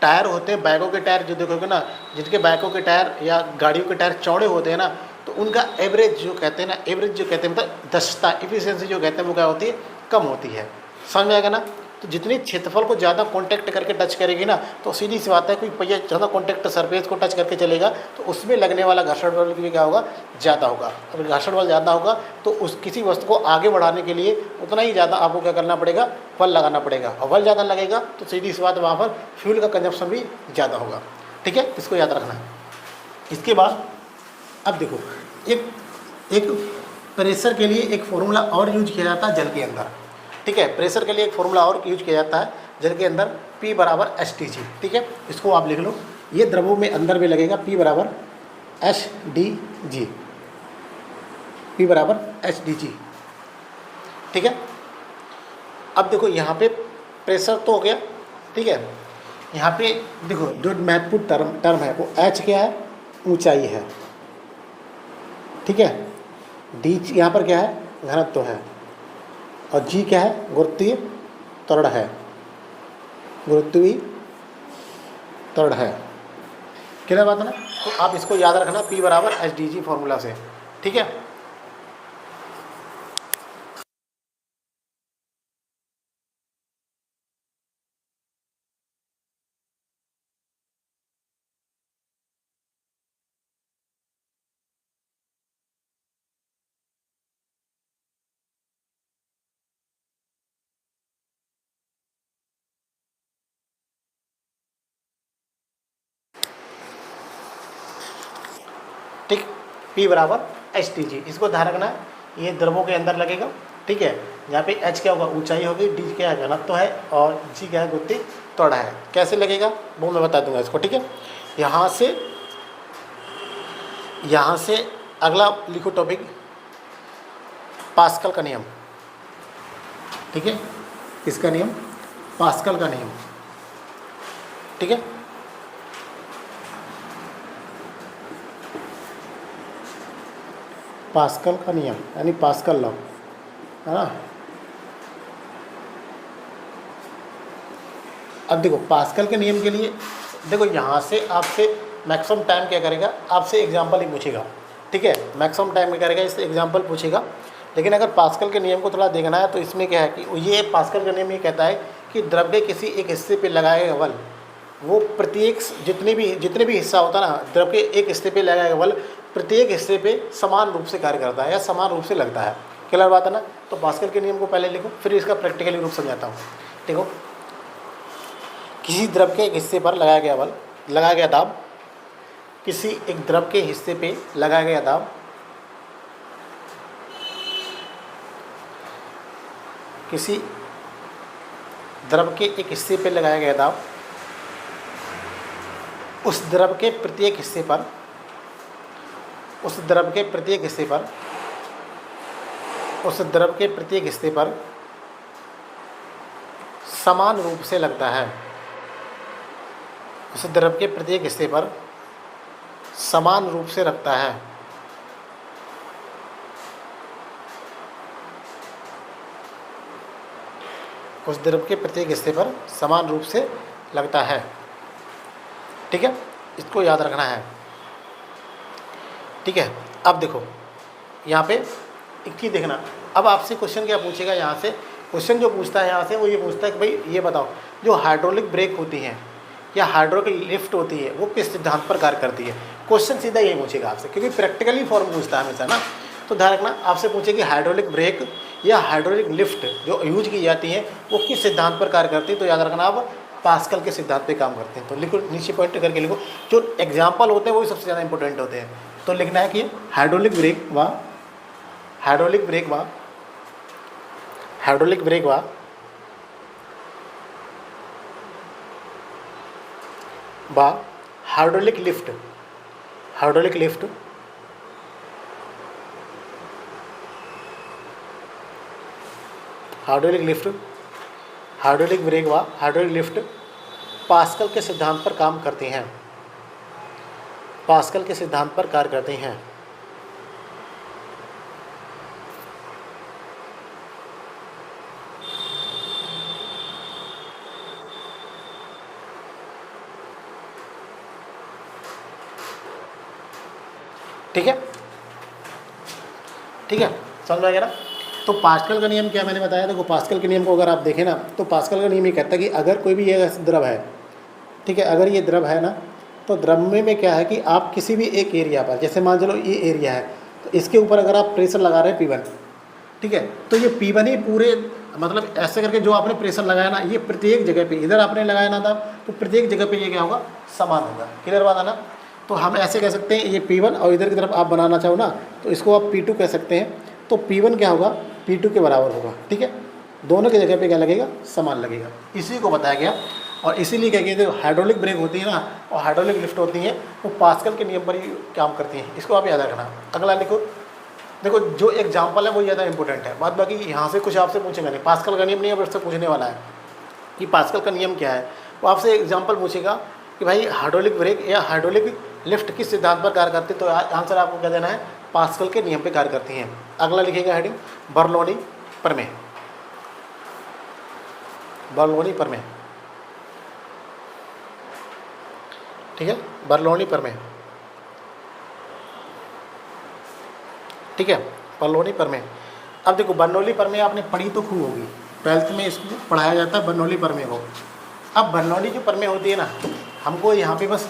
टायर होते हैं बाइकों के टायर, जो देखोगे ना, जिनके बाइकों के टायर या गाड़ियों के टायर चौड़े होते हैं ना, तो उनका एवरेज जो कहते हैं ना, एवरेज जो कहते हैं मतलब दक्षता, इफ़िशियंसी जो कहते हैं वो क्या होती है, कम होती है। समझ में आएगा ना। तो जितनी क्षेत्रफल को ज़्यादा कॉन्टैक्ट करके टच करेगी ना, तो सीधी सी बात है, कोई पहिया ज़्यादा कॉन्टैक्ट सरफेस को टच करके चलेगा तो उसमें लगने वाला घर्षण बल भी क्या होगा, ज़्यादा होगा। अगर घर्षण बल ज़्यादा होगा तो उस किसी वस्तु को आगे बढ़ाने के लिए उतना ही ज़्यादा आपको क्या करना पड़ेगा, बल लगाना पड़ेगा, और बल ज़्यादा लगेगा तो सीधी सी बात वहाँ पर फ्यूल का कंजप्शन भी ज़्यादा होगा। ठीक है, इसको याद रखना है। इसके बाद अब देखो, एक प्रेशर के लिए एक फॉर्मूला और यूज किया जाता है जल के अंदर। ठीक है, प्रेशर के लिए एक फॉर्मूला और यूज किया जाता है जल के अंदर, P बराबर HdG। ठीक है, इसको आप लिख लो, ये द्रवों में अंदर में लगेगा, P बराबर HdG, P बराबर HdG। ठीक है, अब देखो यहाँ पे प्रेशर तो हो गया। ठीक है, यहाँ पे देखो जो महत्वपूर्ण टर्म है वो H क्या है, ऊंचाई है। ठीक है, D यहाँ पर क्या है, घनत्व है, और G क्या है, गुरुत्वीय त्वरण है, गुरुत्वीय त्वरण है। क्लियर बात है ना। तो आप इसको याद रखना, P बराबर HdG फॉर्मूला से। ठीक है, ठीक, P बराबर HdG, इसको ध्यान रखना है, ये द्रवों के अंदर लगेगा। ठीक है, यहाँ पे H क्या होगा, ऊंचाई होगी, D क्या है, घनत्व है, और G क्या है, गुरुत्वीय त्वरण है। कैसे लगेगा वो मैं बता दूंगा इसको। ठीक है, यहाँ से अगला लिखो टॉपिक, पास्कल का नियम। ठीक है, किसका नियम, पास्कल का नियम। ठीक है, पास्कल का नियम यानी पास्कल लॉ, है ना। अब देखो पास्कल के नियम के लिए देखो, यहाँ से आपसे मैक्सिमम टाइम क्या करेगा, आपसे एग्जांपल ही पूछेगा। ठीक है, मैक्सिमम टाइम क्या करेगा, इससे एग्जांपल पूछेगा। लेकिन अगर पास्कल के नियम को थोड़ा देखना है तो इसमें क्या है कि ये पास्कल का नियम ये कहता है कि द्रव्य किसी एक हिस्से पे लगाया गया बल, वो प्रत्येक जितने भी हिस्सा होता है ना, द्रव के एक हिस्से पे लगाया गया बल प्रत्येक हिस्से पे समान रूप से कार्य करता है या समान रूप से लगता है। क्लियर बात है ना। तो पास्कल के नियम को पहले लिखो, फिर इसका प्रैक्टिकली रूप समझाता हूँ। देखो, किसी द्रव के एक हिस्से पर लगाया गया दाब, किसी एक द्रव के हिस्से पे लगाया गया दाब किसी द्रव के एक हिस्से पे लगाया गया दाब उस द्रव के प्रत्येक हिस्से पर समान रूप से लगता है। उस द्रव के प्रत्येक हिस्से पर समान रूप से रखता है। उस द्रव के प्रत्येक हिस्से पर समान रूप से लगता है। ठीक है, इसको याद रखना है। ठीक है, अब देखो यहाँ पे एक चीज़ देखना, अब आपसे क्वेश्चन क्या पूछेगा यहाँ से, क्वेश्चन जो पूछता है यहाँ से वो ये पूछता है कि भाई ये बताओ जो हाइड्रोलिक ब्रेक होती हैं या हाइड्रोलिक लिफ्ट होती है वो किस सिद्धांत पर कार्य करती है। क्वेश्चन सीधा यही पूछेगा आपसे, क्योंकि प्रैक्टिकली फॉर्म पूछता है हमेशा ना। तो ध्यान रखना, आपसे पूछे कि हाइड्रोलिक ब्रेक या हाइड्रोलिक लिफ्ट जो यूज की जाती है वो किस सिद्धांत पर कार्य करती है, तो याद रखना आप पास्कल के सिद्धांत पे काम करते हैं। तो लिखो, नीचे पॉइंट करके लिखो, जो एग्जाम्पल होते हैं वही सबसे ज़्यादा इंपॉर्टेंट होते हैं। तो लिखना है कि हाइड्रोलिक ब्रेक व हाइड्रोलिक ब्रेक व हाइड्रोलिक ब्रेक व hydraulic lift hydraulic lift hydraulic lift hydraulic brake व हाइड्रोलिक लिफ्ट पास्कल के सिद्धांत पर काम करते हैं, पास्कल के सिद्धांत पर कार्य करते हैं। ठीक है, ठीक है, समझ में आ गया ना। तो पास्कल का नियम क्या मैंने बताया, देखो पास्कल के नियम को अगर आप देखें ना तो पास्कल का नियम ये कहता है कि अगर कोई भी ये द्रव है, ठीक है, अगर ये द्रव है ना तो द्रव में क्या है कि आप किसी भी एक एरिया पर, जैसे मान चलो ये एरिया है तो इसके ऊपर अगर आप प्रेशर लगा रहे हैं P1, ठीक है, तो ये P1 ही पूरे मतलब ऐसे करके जो आपने प्रेशर लगाया ना ये प्रत्येक जगह पे, इधर आपने लगाया ना था तो प्रत्येक जगह पे ये क्या होगा, समान होगा। क्लियर बात है ना। तो हम ऐसे कह सकते हैं ये P1 और इधर की तरफ आप बनाना चाहो ना तो इसको आप P2 कह सकते हैं। तो P1 क्या होगा, P2 के बराबर होगा। ठीक है, दोनों की जगह पे क्या लगेगा, समान लगेगा। इसी को बताया गया और इसीलिए क्या कहते हैं हाइड्रोलिक ब्रेक होती है ना और हाइड्रोलिक लिफ्ट होती है वो पास्कल के नियम पर ही काम करती हैं। इसको आप याद रखना। अगला लिखो, देखो जो एग्जाम्पल है वो ज़्यादा इंपॉर्टेंट है, बाद बाकी यहाँ से कुछ आपसे पूछेगा नहीं। पास्कल का नियम नहीं है, उससे पूछने वाला है कि पास्कल का नियम क्या है। वो आपसे एग्जाम्पल पूछेगा कि भाई हाइड्रोलिक ब्रेक या हाइड्रोलिक लिफ्ट किस सिद्धांत पर कार्य करती है, तो आंसर आपको क्या देना है, पास्कल के नियम पर कार्य करती हैं। अगला लिखेगा हेडिंग बर्नौली प्रमेय, बर्नौली प्रमेय। ठीक है, बर्नौली प्रमेय। ठीक है, बर्नौली प्रमेय। अब देखो बर्नौली प्रमेय आपने पढ़ी तो खूब होगी, 12th में इसको पढ़ाया जाता है बर्नौली प्रमेय को। अब बर्नौली जो प्रमेय होती है ना, हमको यहाँ पे बस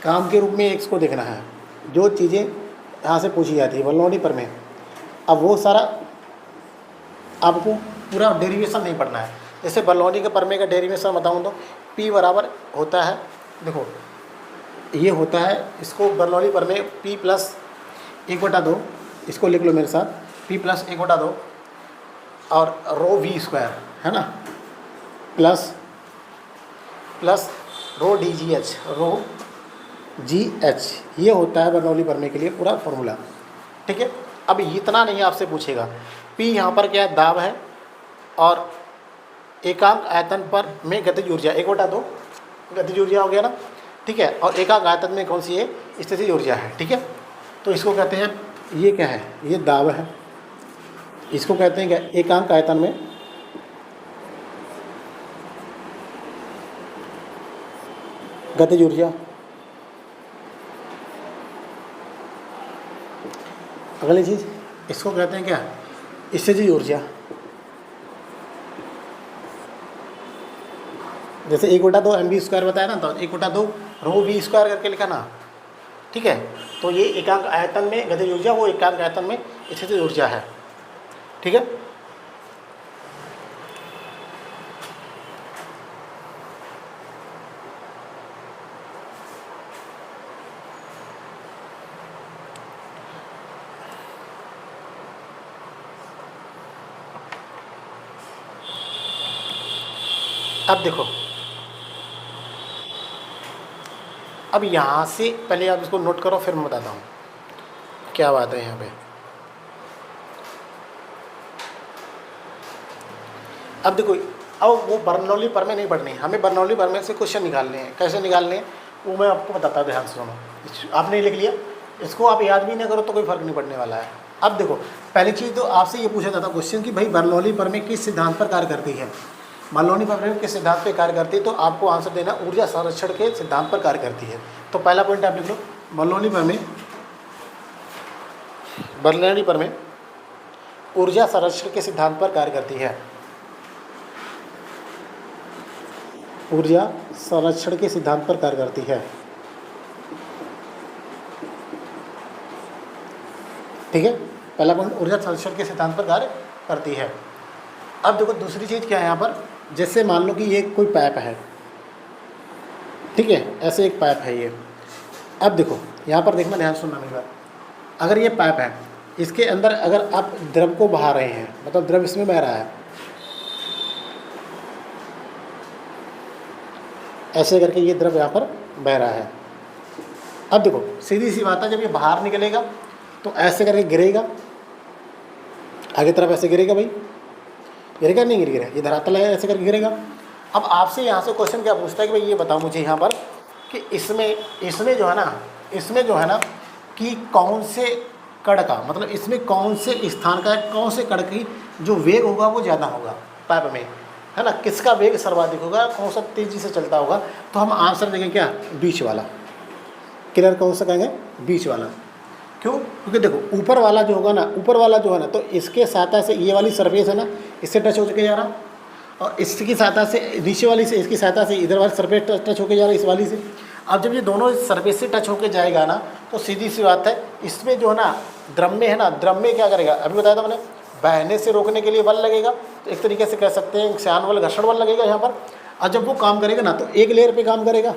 काम के रूप में इसको देखना है, जो चीज़ें यहाँ से पूछी जाती है बर्नौली प्रमेय। अब वो सारा आपको पूरा डेरिवेशन नहीं पढ़ना है। जैसे बर्नौली के प्रमेय का डेरिवेशन बताऊँ तो P बराबर होता है, देखो ये होता है, इसको बर्नौली प्रमेय P प्लस 1/2, इसको लिख लो मेरे साथ, P प्लस 1/2 और रो V स्क्वायर है ना, प्लस रो DGH, रो GH, ये होता है बर्नौली प्रमेय के लिए पूरा फॉर्मूला। ठीक है, अब इतना नहीं आपसे पूछेगा। P यहाँ पर क्या दाब है और एकांक आयतन पर में गतिज ऊर्जा 1/2 गतिज ऊर्जा हो गया ना। ठीक है, और एकांक आयतन में कौन सी है, स्थितिज ऊर्जा है। ठीक है, तो इसको कहते हैं, ये क्या है, ये दाब है, इसको कहते हैं क्या, एकांक आयतन में गतिज ऊर्जा। अगली चीज़ इसको कहते हैं क्या, स्थितिज ऊर्जा। जैसे 1/2 mv स्क्वायर बताया ना, तो 1/2 रो V स्क्वायर करके लिखा ना। ठीक है, तो ये एकांक आयतन में गतिज ऊर्जा, वो एकांक आयतन में स्थितिज ऊर्जा है। ठीक है, अब देखो, अब यहाँ से पहले आप इसको नोट करो फिर मैं बताता हूँ क्या बात है यहाँ पे। अब देखो, अब वो बर्नौली प्रमेय नहीं पढ़नी, हमें बर्नौली प्रमेय से क्वेश्चन निकालने हैं। कैसे निकालने हैं वो मैं आपको बताता हूँ, ध्यान से सुनो। आपने लिख लिया, इसको आप याद भी नहीं करो तो कोई फर्क नहीं पड़ने वाला है। अब देखो, पहली चीज़ तो आपसे ये पूछा जाता क्वेश्चन कि भाई बर्नौली प्रमेय किस सिद्धांत पर कार्य करती है। मालोनी प्रमेय किस सिद्धांत पर कार्य करती है, तो आपको आंसर देना ऊर्जा संरक्षण के सिद्धांत पर कार्य करती है। तो पहला पॉइंट आप लिख लो, मालोनी प्रमेय ऊर्जा संरक्षण के सिद्धांत पर कार्य करती है। ऊर्जा संरक्षण के सिद्धांत पर कार्य करती है। ठीक है, पहला पॉइंट ऊर्जा संरक्षण के सिद्धांत पर कार्य करती है। अब देखो दूसरी चीज़ क्या है यहाँ पर, जैसे मान लो कि ये कोई पाइप है, ठीक है, ऐसे एक पाइप है ये। अब देखो यहाँ पर देखना, ध्यान सुनना मेरी बात। अगर ये पाइप है, इसके अंदर अगर आप द्रव को बहा रहे हैं, मतलब द्रव इसमें बह रहा है, ऐसे करके ये द्रव यहाँ पर बह रहा है। अब देखो सीधी सी बात है, जब ये बाहर निकलेगा तो ऐसे करके गिरेगा, आगे तरफ ऐसे गिरेगा, भाई गिरेगा नहीं गिरेगा, ये धरातल है, ऐसे करके गिरेगा। अब आपसे यहाँ से क्वेश्चन क्या पूछता है कि भाई ये बताओ मुझे यहाँ पर कि इसमें जो है ना कि कौन से कण का, मतलब इसमें कौन से स्थान का, कौन से कण की जो वेग होगा वो ज़्यादा होगा पाइप में, है ना, किसका वेग सर्वाधिक होगा, कौन सा तेज़ी से चलता होगा। तो हम आंसर देंगे क्या, बीच वाला। क्लियर, कौन सा कहेंगे, बीच वाला। क्यों, क्योंकि देखो ऊपर वाला जो होगा ना, ऊपर वाला जो है ना, तो इसके सहायता से ये वाली सरफेस है ना, इससे टच हो चुके जा रहा, और इसकी सहायता से नीचे वाली से, इसकी सहायता से इधर वाली सरफेस टच होके जा रहा है, इस वाली से। अब जब ये दोनों सरफेस से टच होके जाएगा ना, तो सीधी सी बात है, इसमें जो है ना द्रव में, है ना, द्रव में क्या करेगा, अभी बताया था मैंने, बहने से रोकने के लिए बल लगेगा, तो एक तरीके से कह सकते हैं श्यान बल, घर्षण बल लगेगा यहाँ पर। और जब वो काम करेगा ना, तो एक लेयर पे काम करेगा,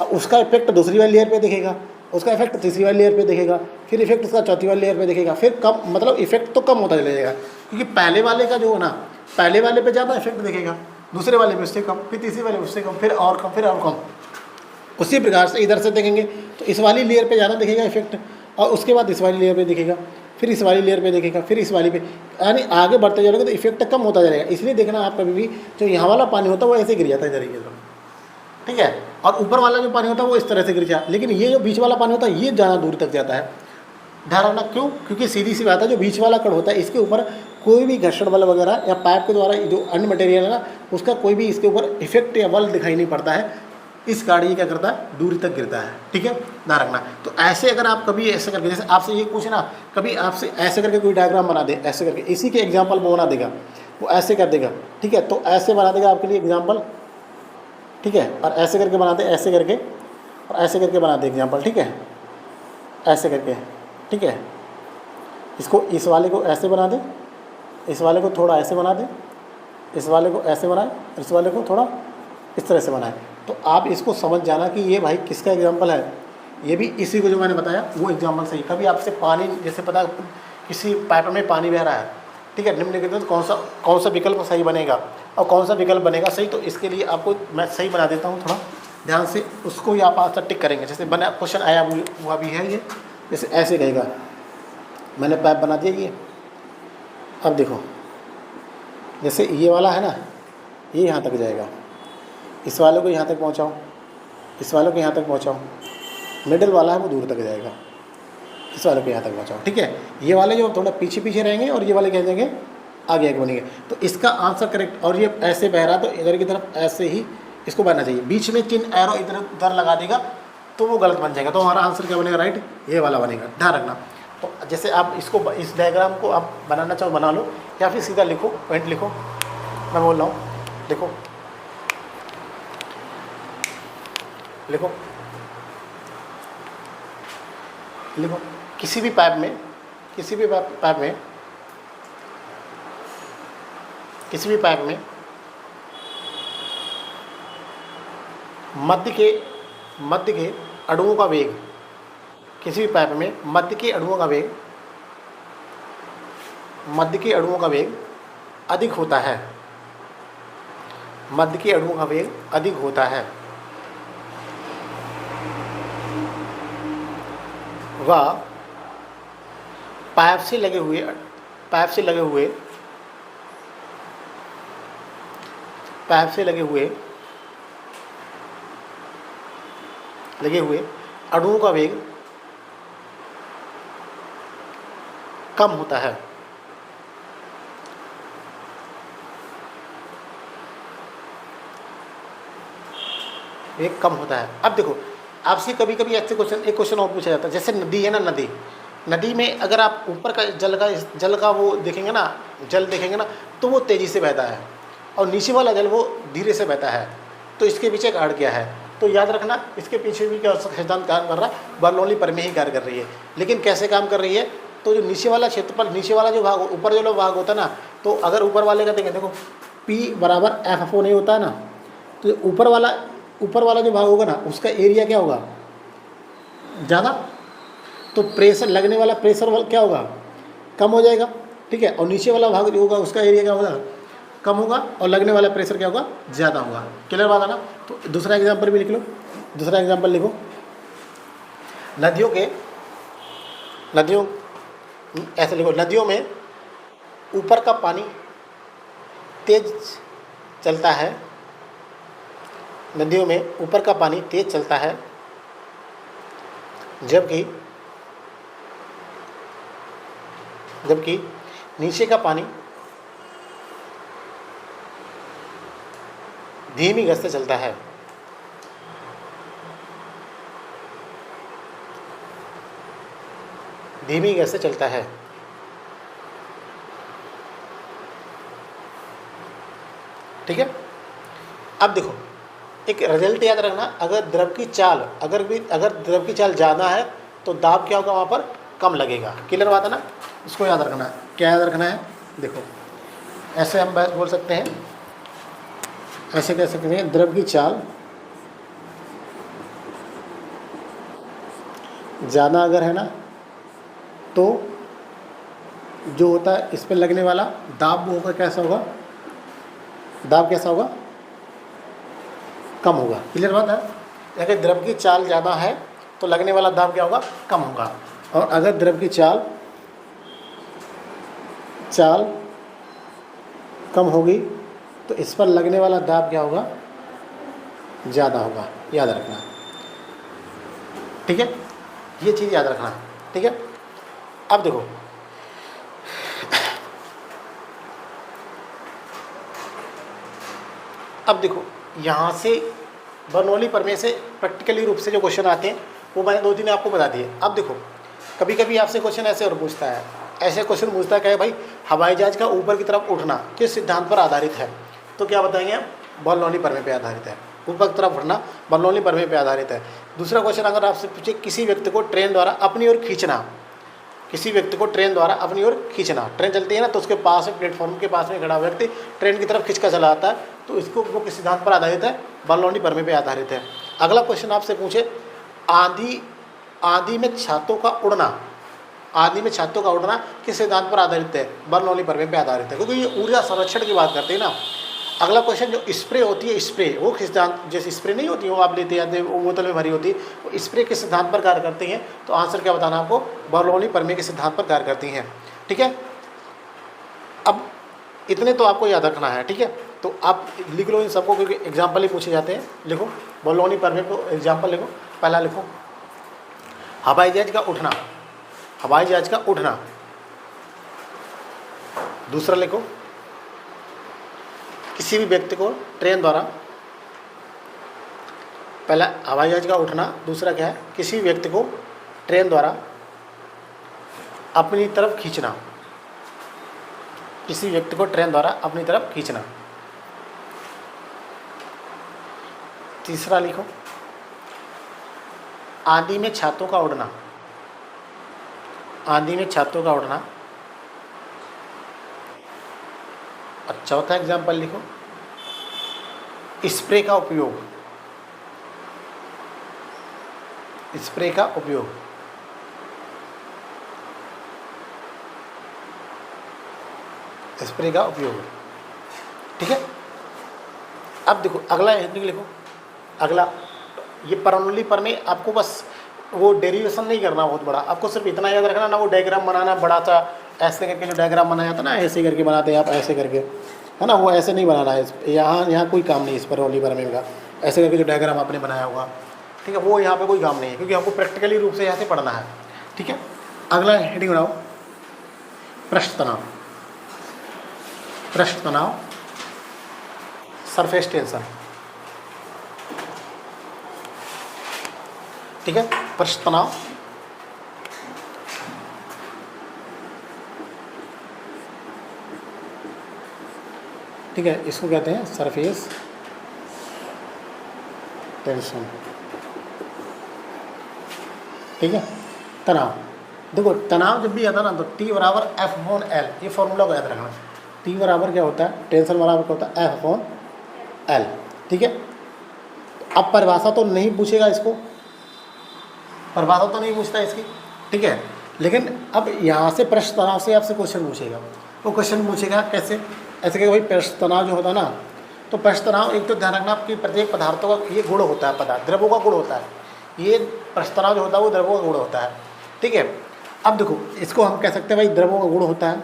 और उसका इफेक्ट दूसरी वाली लेयर पे दिखेगा, उसका इफेक्ट तीसरी वाली लेयर पे दिखेगा, फिर इफेक्ट उसका चौथी वाली लेयर पे दिखेगा, फिर कम, मतलब इफेक्ट तो कम होता चला जाएगा, क्योंकि पहले वाले का जो है ना, पहले वाले पे ज़्यादा इफेक्ट दिखेगा, दूसरे वाले पे उससे कम, फिर तीसरे वाले उससे कम, फिर और कम, फिर और कम। उसी प्रकार से इधर से देखेंगे तो इस वाली लेयर पे ज़्यादा दिखेगा इफेक्ट, और उसके बाद इस वाली लेयर पे दिखेगा, फिर इस वाली लेयर पे दिखेगा, फिर इस वाली पे, यानी आगे बढ़ते जाओगे तो इफेक्ट कम होता जाएगा। इसलिए देखना आप कभी भी जो यहाँ वाला पानी होता है वो ऐसे गिर जाता है इधर की तरफ, ठीक है, और ऊपर वाला जो पानी होता है वो इस तरह से गिर जाए, लेकिन ये जो बीच वाला पानी होता है ये ज़्यादा दूर तक जाता है। ध्यान रखना, क्यों, क्योंकि सीधी सी बात है, जो बीच वाला कण होता है इसके ऊपर कोई भी घर्षण बल वगैरह या पाइप के द्वारा जो अन्य मटेरियल है ना, उसका कोई भी इसके ऊपर इफेक्ट या बल दिखाई नहीं पड़ता है। इस गाड़ी क्या करता है, दूरी तक गिरता है, ठीक है, ध्यान रखना। तो ऐसे अगर आप कभी ऐसे करके, जैसे आपसे ये पूछे ना, कभी आपसे ऐसे करके कोई डायग्राम बना दे, ऐसे करके, इसी के एग्जाम्पल वो बना देगा, वो ऐसे कर देगा, ठीक है, तो ऐसे बना देगा आपके लिए एग्जाम्पल, ठीक है, और ऐसे करके बना दे, ऐसे करके, और ऐसे करके बना दे एग्जाम्पल, ठीक है, ऐसे करके, ठीक है, इसको, इस वाले को ऐसे बना दे, इस वाले को थोड़ा ऐसे बना दे, इस वाले को ऐसे बनाए, इस वाले को थोड़ा इस तरह से बनाए। तो आप इसको समझ जाना कि ये भाई किसका एग्जाम्पल है, ये भी इसी को जो मैंने बताया वो एग्जाम्पल सही। कभी आपसे पानी, जैसे पता किसी पाइप में पानी बह रहा है, ठीक है, निम्नलिखित में कौन सा विकल्प सही बनेगा और कौन सा विकल्प बनेगा सही, तो इसके लिए आपको मैं सही बना देता हूँ, थोड़ा ध्यान से उसको ही आप आंसर टिक करेंगे। जैसे बना क्वेश्चन आया हुआ भी है ये, जैसे ऐसे कहेगा, मैंने पाइप बना दिया ये। अब देखो जैसे ये वाला है ना, ये यहाँ तक जाएगा, इस वाले को यहाँ तक पहुँचाओ, इस वाले को यहाँ तक पहुँचाओ, मिडिल वाला है वो दूर तक जाएगा, इस वाले को यहाँ तक पहुँचाओ, ठीक है। ये वाले जो थोड़ा पीछे पीछे रहेंगे और ये वाले क्या जाएंगे, आगे आगे बनेंगे। तो इसका आंसर करेक्ट, और ये ऐसे बह रहा तो इधर की तरफ ऐसे ही इसको बहना चाहिए, बीच में चिन्ह एरो इधर उधर लगा देगा तो वो गलत बन जाएगा। तो हमारा आंसर क्या बनेगा, राइट, ये वाला बनेगा, ध्यान रखना। तो जैसे आप इसको, इस डायग्राम को आप बनाना चाहो बना लो, या फिर सीधा लिखो, पॉइंट लिखो, मैं बोल रहा हूँ, देखो लिखो लिखो, किसी भी पाइप में, किसी भी पाइप में मध्य के अणुओं का वेग, किसी भी पाइप में मध्य के अणुओं का वेग अधिक होता है, मध्य के अणुओं का वेग अधिक होता है। वह पाइप से लगे हुए अणुओं का वेग कम होता है। ये कम होता है। अब देखो आपसे कभी कभी ऐसे क्वेश्चन, एक क्वेश्चन और पूछा जाता है, जैसे नदी है ना, नदी में अगर आप ऊपर का जल का वो देखेंगे ना, जल देखेंगे ना, तो वो तेज़ी से बहता है और नीचे वाला जल वो धीरे से बहता है। तो इसके पीछे कारण क्या है? तो याद रखना इसके पीछे भी क्या सिद्धांत काम कर रहा है, बर्नौली प्रमेय ही कार्य कर रही है। लेकिन कैसे काम कर रही है? तो जो नीचे वाला क्षेत्रफल, नीचे वाला जो भाग, ऊपर जो भाग होता है ना, तो अगर ऊपर वाले का देखें, देखो P बराबर F नहीं होता है ना, तो ऊपर वाला जो भाग होगा ना, उसका एरिया क्या होगा? ज़्यादा। तो प्रेशर लगने वाला प्रेशर क्या होगा? कम हो जाएगा, ठीक है। और नीचे वाला भाग जो होगा उसका एरिया क्या होगा? कम होगा, और लगने वाला प्रेशर क्या होगा? ज़्यादा होगा। क्लियर बात है ना? तो दूसरा एग्जांपल भी लिख लो, दूसरा एग्जांपल लिखो। नदियों ऐसे लिखो, नदियों में ऊपर का पानी तेज चलता है, नदियों में ऊपर का पानी तेज चलता है, जबकि नीचे का पानी धीमी गति से चलता है। धीमी गति से चलता है, ठीक है। अब देखो एक रिजल्ट याद रखना, अगर द्रव की चाल ज़्यादा है तो दाब क्या होगा? वहाँ पर कम लगेगा। क्लियर बात है ना? इसको याद रखना है। क्या याद रखना है? देखो ऐसे हम बात बोल सकते हैं, ऐसे कह सकते हैं, द्रव की चाल ज़्यादा अगर है ना, तो जो होता है इस पर लगने वाला दाब वो होगा, कैसा होगा? दाब कैसा होगा? कम होगा। क्लियर बात है? अगर द्रव की चाल ज़्यादा है तो लगने वाला दाब क्या होगा? कम होगा। और अगर द्रव की चाल कम होगी तो इस पर लगने वाला दाब क्या होगा? ज़्यादा होगा। याद रखना, ठीक है। ये चीज़ याद रखना, ठीक है। अब देखो यहाँ से बर्नौली प्रमेय से प्रैक्टिकली रूप से जो क्वेश्चन आते हैं वो मैंने 2-3 आपको बता दिए। अब देखो कभी कभी आपसे क्वेश्चन ऐसे और पूछता है, ऐसे क्वेश्चन पूछता है, भाई हवाई जहाज का ऊपर की तरफ उठना किस सिद्धांत पर आधारित है? तो क्या बताएंगे हम? बर्नौली प्रमेय पर आधारित है। ऊपर की तरफ उठना बर्नौली प्रमेय पर आधारित है। दूसरा क्वेश्चन अगर आपसे पूछे, किसी व्यक्ति को ट्रेन द्वारा अपनी ओर खींचना, किसी व्यक्ति को ट्रेन द्वारा अपनी ओर खींचना, ट्रेन चलती है ना, तो उसके पास में, प्लेटफॉर्म के पास में खड़ा व्यक्ति ट्रेन की तरफ खींचकर चला आता है, तो इसको वो किस सिद्धांत पर आधारित है? बर्नौली प्रमेय पर आधारित है। अगला क्वेश्चन आपसे पूछे, आंधी में छातों का उड़ना किस सिद्धांत पर आधारित है? बर्नौली प्रमेय पर आधारित है, क्योंकि ये ऊर्जा संरक्षण की बात करते हैं ना। अगला क्वेश्चन जो स्प्रे होती है, स्प्रे वो किस सिद्धांत, जैसे स्प्रे नहीं होती, वो आप लेते जाते हैं, वो बोतल में भरी होती है, वो स्प्रे किस सिद्धांत पर कार्य करती हैं? तो आंसर क्या बताना आपको? बर्नौली प्रमेय के सिद्धांत पर कार्य करती हैं, ठीक है। अब इतने तो आपको याद रखना है, ठीक है। तो आप लिख लो इन सबको, क्योंकि एग्जाम्पल ही पूछे जाते हैं। लिखो बर्नौली प्रमेय को एग्जाम्पल लिखो। पहला लिखो हवाई जहाज का उठना। दूसरा लिखो किसी भी व्यक्ति को ट्रेन द्वारा, पहला हवाई जहाज का उठना, दूसरा क्या है? किसी भी व्यक्ति को ट्रेन द्वारा अपनी तरफ खींचना, किसी व्यक्ति को ट्रेन द्वारा अपनी तरफ खींचना। तीसरा लिखो आंधी में छातों का उड़ना, आंधी में छातों का उड़ना। और चौथा एग्जाम्पल लिखो स्प्रे का उपयोग, स्प्रे का उपयोग। स्प्रे का उपयोग, ठीक है। अब देखो अगला हेडिंग लिखो। अगला ये बर्नौली प्रमेय, आपको बस वो डेरिवेशन नहीं करना बहुत बड़ा, आपको सिर्फ इतना याद रखना ना, वो डायग्राम बनाना बड़ा सा ऐसे करके, जो डायग्राम बनाया था ना, ऐसे करके बनाते हैं आप, ऐसे करके, है ना, वो ऐसे नहीं बनाना है। यहाँ कोई काम नहीं है इस बर्नौली प्रमेय का, ऐसे करके जो डायग्राम आपने बनाया होगा, ठीक है, वो यहाँ पे कोई काम नहीं है, क्योंकि हमको प्रैक्टिकली रूप से यहाँ से पढ़ना है, ठीक है। अगला हेडिंग बनाओ पृष्ठ तनाव। पृष्ठ तनाव, सरफेस टेंशन। ठीक है, पृष्ठ तनाव। ठीक है, इसको कहते हैं सरफेस टेंशन। ठीक है, तनाव। देखो तनाव जब भी आता है ना तो T बराबर F/L, ये फॉर्मूला को याद रखना। T बराबर क्या होता है, टेंशन बराबर क्या होता है, F/L। ठीक है, अब परिभाषा तो नहीं पूछेगा इसको, परिभाषा तो नहीं पूछता इसकी। ठीक है, लेकिन अब यहाँ से पृष्ठ तनाव से आपसे क्वेश्चन पूछेगा। वो क्वेश्चन पूछेगा कैसे, ऐसे कि भाई पृष्ठ तनाव जो होता है ना, तो पृष्ठ तनाव एक तो ध्यान रखना आपकी प्रत्येक पदार्थों का ये गुण होता है, पदार्थ द्रवों का गुण होता है। ये पृष्ठ तनाव जो होता है वो द्रवों का गुण होता है। ठीक है, अब देखो इसको हम कह सकते हैं भाई द्रवों का गुण होता है।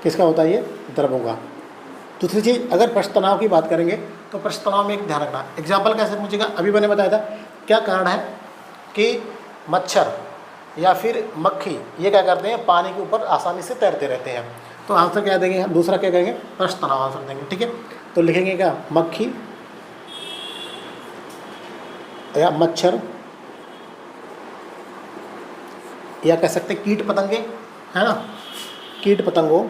किसका होता है, ये द्रवों का। दूसरी चीज़, अगर पृष्ठ तनाव की बात करेंगे तो पृष्ठ तनाव में एक ध्यान रखना, एग्जाम्पल कैसे पूछेगा, अभी मैंने बताया था क्या कारण है कि मच्छर या फिर मक्खी ये क्या करते हैं, पानी के ऊपर आसानी से तैरते रहते हैं। तो आंसर क्या देंगे हम, दूसरा क्या कहेंगे, पृष्ठ तनाव आंसर देंगे। ठीक है, तो लिखेंगे क्या, मक्खी या मच्छर, या कह सकते हैं कीट पतंगे, है ना, कीट पतंगों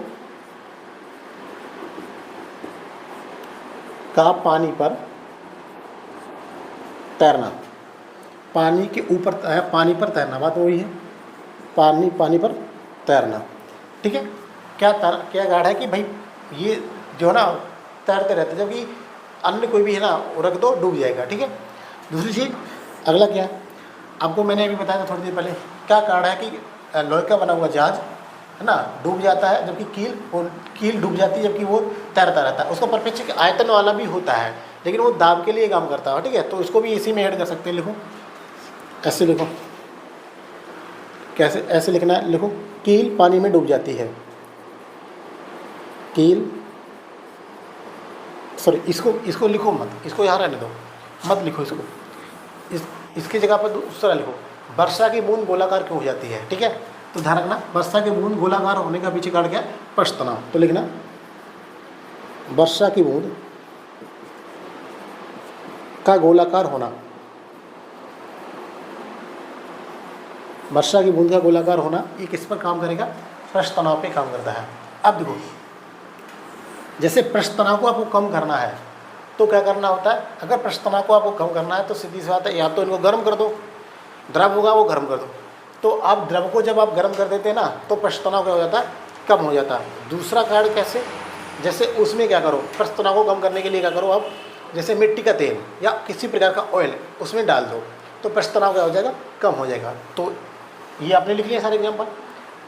का पानी पर तैरना। पानी के ऊपर, पानी पर तैरना, बात वही है, पानी पर तैरना। ठीक है, क्या गाढ़ है कि भाई ये जो है ना तैरते रहते, जबकि अन्य कोई भी है ना रख दो डूब जाएगा। ठीक है, दूसरी चीज़, अगला क्या, आपको मैंने अभी बताया था थोड़ी देर पहले, क्या कारण है कि लोहे का बना हुआ जहाज है ना डूब जाता है, जबकि कील डूब जाती है, जबकि वो तैरता रहता है। उसका परिप्रेक्ष्य आयतन वाला भी होता है, लेकिन वो दाब के लिए काम करता है। ठीक है, तो इसको भी इसी में ऐड कर सकते हैं। लिखो, ऐसे लिखो, कैसे ऐसे लिखना है, लिखो कील पानी में डूब जाती है, कील, सॉरी इसको लिखो मत, इसको यहाँ रहने दो, मत लिखो इसको, इसकी जगह पर दूसरा लिखो, वर्षा की बूंद गोलाकार क्यों हो जाती है। ठीक है, तो ध्यान रखना वर्षा की बूंद गोलाकार होने का पीछे कारण क्या है, पृष्ठ तनाव। तो लिखना वर्षा की बूंद का गोलाकार होना, वर्षा की बूंद का गोलाकार होना, ये किस पर काम करेगा, पृष्ठ तनाव पे काम करता है। अब देखो जैसे पृष्ठ तनाव को आपको कम करना है तो क्या करना होता है, अगर पृष्ठ तनाव को आपको कम करना है तो सीधी सी बात है, या तो इनको गर्म कर दो, द्रव होगा वो गर्म कर दो। तो आप द्रव को जब आप गर्म कर देते हैं ना तो पृष्ठ तनाव क्या हो जाता है, कम हो जाता है। दूसरा कारण कैसे, जैसे उसमें क्या करो, पृष्ठ तनाव को कम करने के लिए क्या करो आप, जैसे मिट्टी का तेल या किसी प्रकार का ऑयल उसमें डाल दो तो पृष्ठ तनाव क्या हो जाएगा, कम हो जाएगा। तो ये आपने लिख लिया सारे एग्जाम्पल।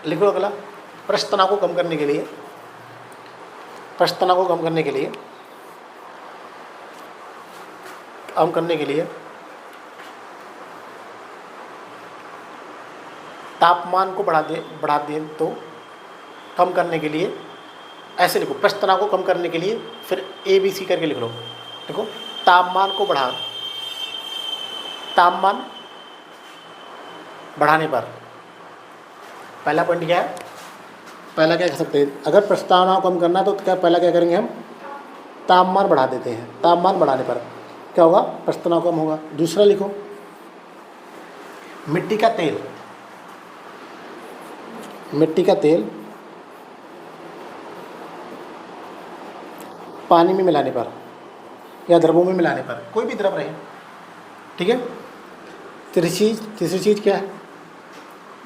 लिखो अगला, पृष्ठ तनाव को कम करने के लिए, पृष्ठ तनाव को कम करने के लिए तापमान को बढ़ा दें तो कम करने के लिए ऐसे लिखो, पृष्ठ तनाव को कम करने के लिए फिर ABC करके लिख लो। देखो तापमान बढ़ाने पर, पहला पॉइंट क्या है, पहला क्या कह सकते हैं, अगर पृष्ठ तनाव कम करना है तो क्या पहला क्या करेंगे हम, तापमान बढ़ा देते हैं। तापमान बढ़ाने पर क्या होगा, पृष्ठ तनाव कम होगा। दूसरा लिखो मिट्टी का तेल पानी में मिलाने पर या द्रवों में मिलाने पर, कोई भी द्रव रहे। ठीक है, तीसरी चीज़ क्या है,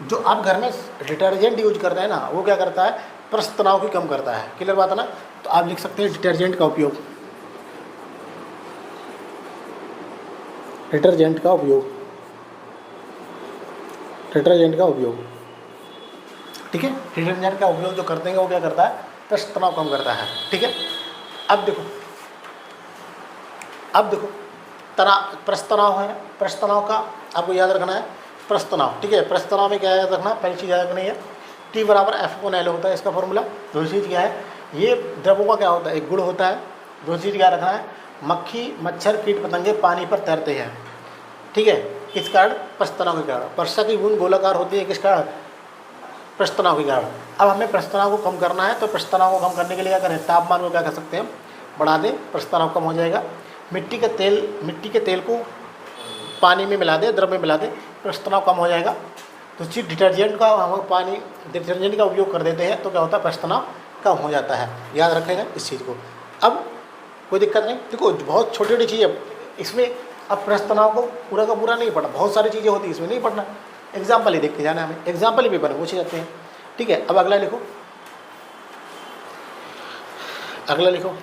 जो आप घर में डिटर्जेंट यूज करते हैं ना वो क्या करता है, पृष्ठ तनाव की कम करता है। क्लियर बात है ना, तो आप लिख सकते हैं डिटर्जेंट का उपयोग, डिटर्जेंट का उपयोग। ठीक है, डिटर्जेंट का उपयोग जो करते हैं वो क्या करता है, पृष्ठ तनाव कम करता है। ठीक है, अब देखो पृष्ठ तनाव है, पृष्ठ तनाव का आपको याद रखना है पृष्ठ तनाव। ठीक है, पृष्ठ तनाव में क्या याद रखना, पहली चीज़ याद रखनी है T बराबर F/L होता है इसका फॉर्मूला। दूसरी चीज़ क्या है, ये द्रवों का क्या होता है, एक गुण होता है। दूसरी चीज़ क्या रखना है, मक्खी मच्छर कीट पतंगे पानी पर तैरते हैं। ठीक है, किस कारण, पृष्ठ तनाव के कारण। वर्षा की बूंद गोलाकार होती है किस कारण, पृष्ठ तनाव के कारण। अब हमें पृष्ठ तनाव को कम करना है तो पृष्ठ तनाव को कम करने के लिए क्या करें, तापमान को क्या कर सकते हैं, बढ़ा दें, पृष्ठ तनाव कम हो जाएगा। मिट्टी के तेल को पानी में मिला दे, द्रव में मिला दे, पृष्ठ तनाव कम हो जाएगा। दूसरी डिटर्जेंट का हम पानी डिटर्जेंट का उपयोग कर देते हैं तो क्या होता है, पृष्ठ तनाव कम हो जाता है। याद रखेंगे इस चीज़ को। अब कोई दिक्कत नहीं, देखो बहुत छोटी छोटी चीज़ें इसमें। अब पृष्ठ तनाव को पूरा का पूरा नहीं पढ़ना, बहुत सारी चीज़ें होती है इसमें नहीं पढ़ना, एग्जाम्पल ही देखते जाना हमें, एग्जाम्पल ही पेपर में पूछे जाते हैं। ठीक है, अब अगला लिखो, अगला लिखो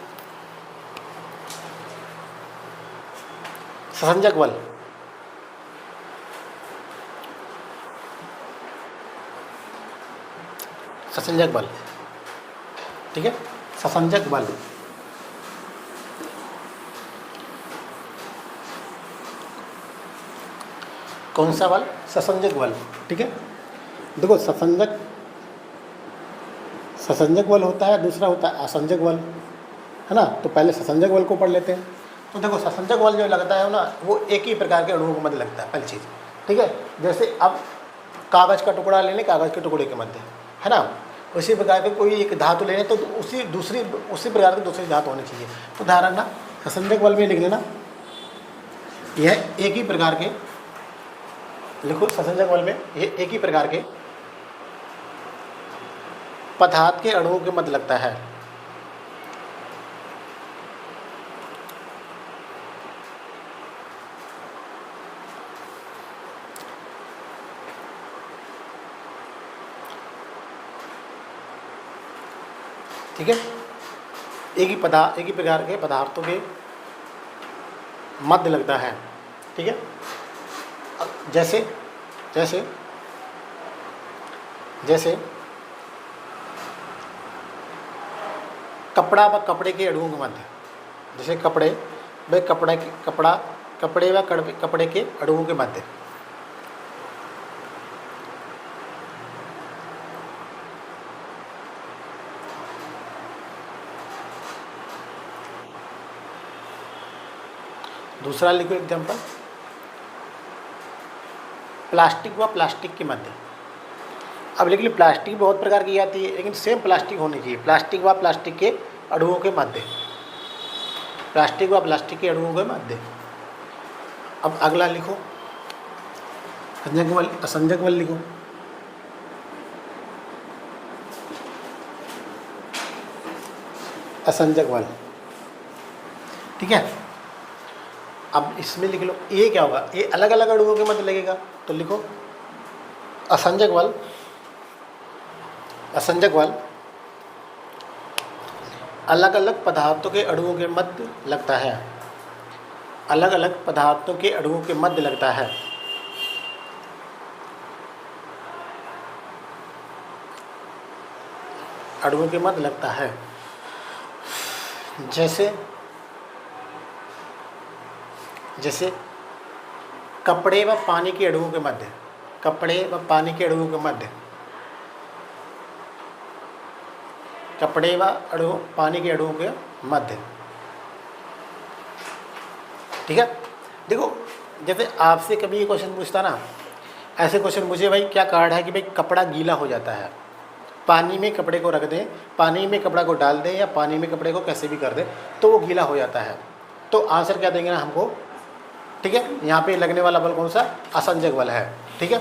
ससंजक बल। ससंजक बल, ठीक है, ससंजक बल। कौन सा बल, ससंजक बल। ठीक है, देखो ससंजक बल होता है, दूसरा होता है असंजक बल, है ना। तो पहले ससंजक बल को पढ़ लेते हैं। तो देखो ससंजक बल जो लगता है ना, वो एक ही प्रकार के अणुओं के मध्य लगता है, पहली चीज़। ठीक है, जैसे अब कागज़ का टुकड़ा ले लें, कागज़ के टुकड़े के मध्य, है ना, उसी प्रकार के कोई एक धातु ले लें तो उसी प्रकार की दूसरी धातु होनी चाहिए। तो ध्यान रखना, ससंजक बल में लिख लेना, यह एक ही प्रकार के, लिखो ससंजक बल में ये एक ही प्रकार के पदार्थ के अणुओं के मध्य लगता है। ठीक है, एक ही प्रकार के पदार्थों के मध्य लगता है। ठीक है, जैसे जैसे जैसे कपड़ा व कपड़े के अणुओं के मध्य, जैसे कपड़े व कपड़े के अणुओं के मध्य। दूसरा लिखो एग्जाम्पल, प्लास्टिक व प्लास्टिक के मध्य। अब लेकिन प्लास्टिक बहुत प्रकार की आती है, लेकिन सेम प्लास्टिक होनी चाहिए। प्लास्टिक व प्लास्टिक के अणुओं के मध्य, प्लास्टिक व प्लास्टिक के अणुओं के मध्य। अब अगला लिखो असंजक बल लिखो। असंजक बल, ठीक है। अब इसमें लिख लो, ये क्या होगा, ये अलग अलग अणुओं के मध्य लगेगा। तो लिखो असंजक बल, असंजक बल अलग अलग पदार्थों के अणुओं के मध्य लगता है। अलग अलग पदार्थों के अणुओं के मध्य लगता है। अणुओं के मध्य लगता है। जैसे जैसे कपड़े व पानी के अणुओं के मध्य, कपड़े व पानी के अणुओं के मध्य, कपड़े व पानी के अणुओं के मध्य। ठीक है, देखो जैसे आपसे कभी ये क्वेश्चन पूछता ना, ऐसे क्वेश्चन मुझे, भाई क्या कारण है कि भाई कपड़ा गीला हो जाता है, पानी में कपड़े को रख दें, पानी में कपड़ा को डाल दें या पानी में कपड़े को कैसे भी कर दें तो वो गीला हो जाता है। तो आंसर क्या देंगे ना हमको, ठीक है, यहाँ पे लगने वाला बल कौन सा, असंजक बल है। ठीक है,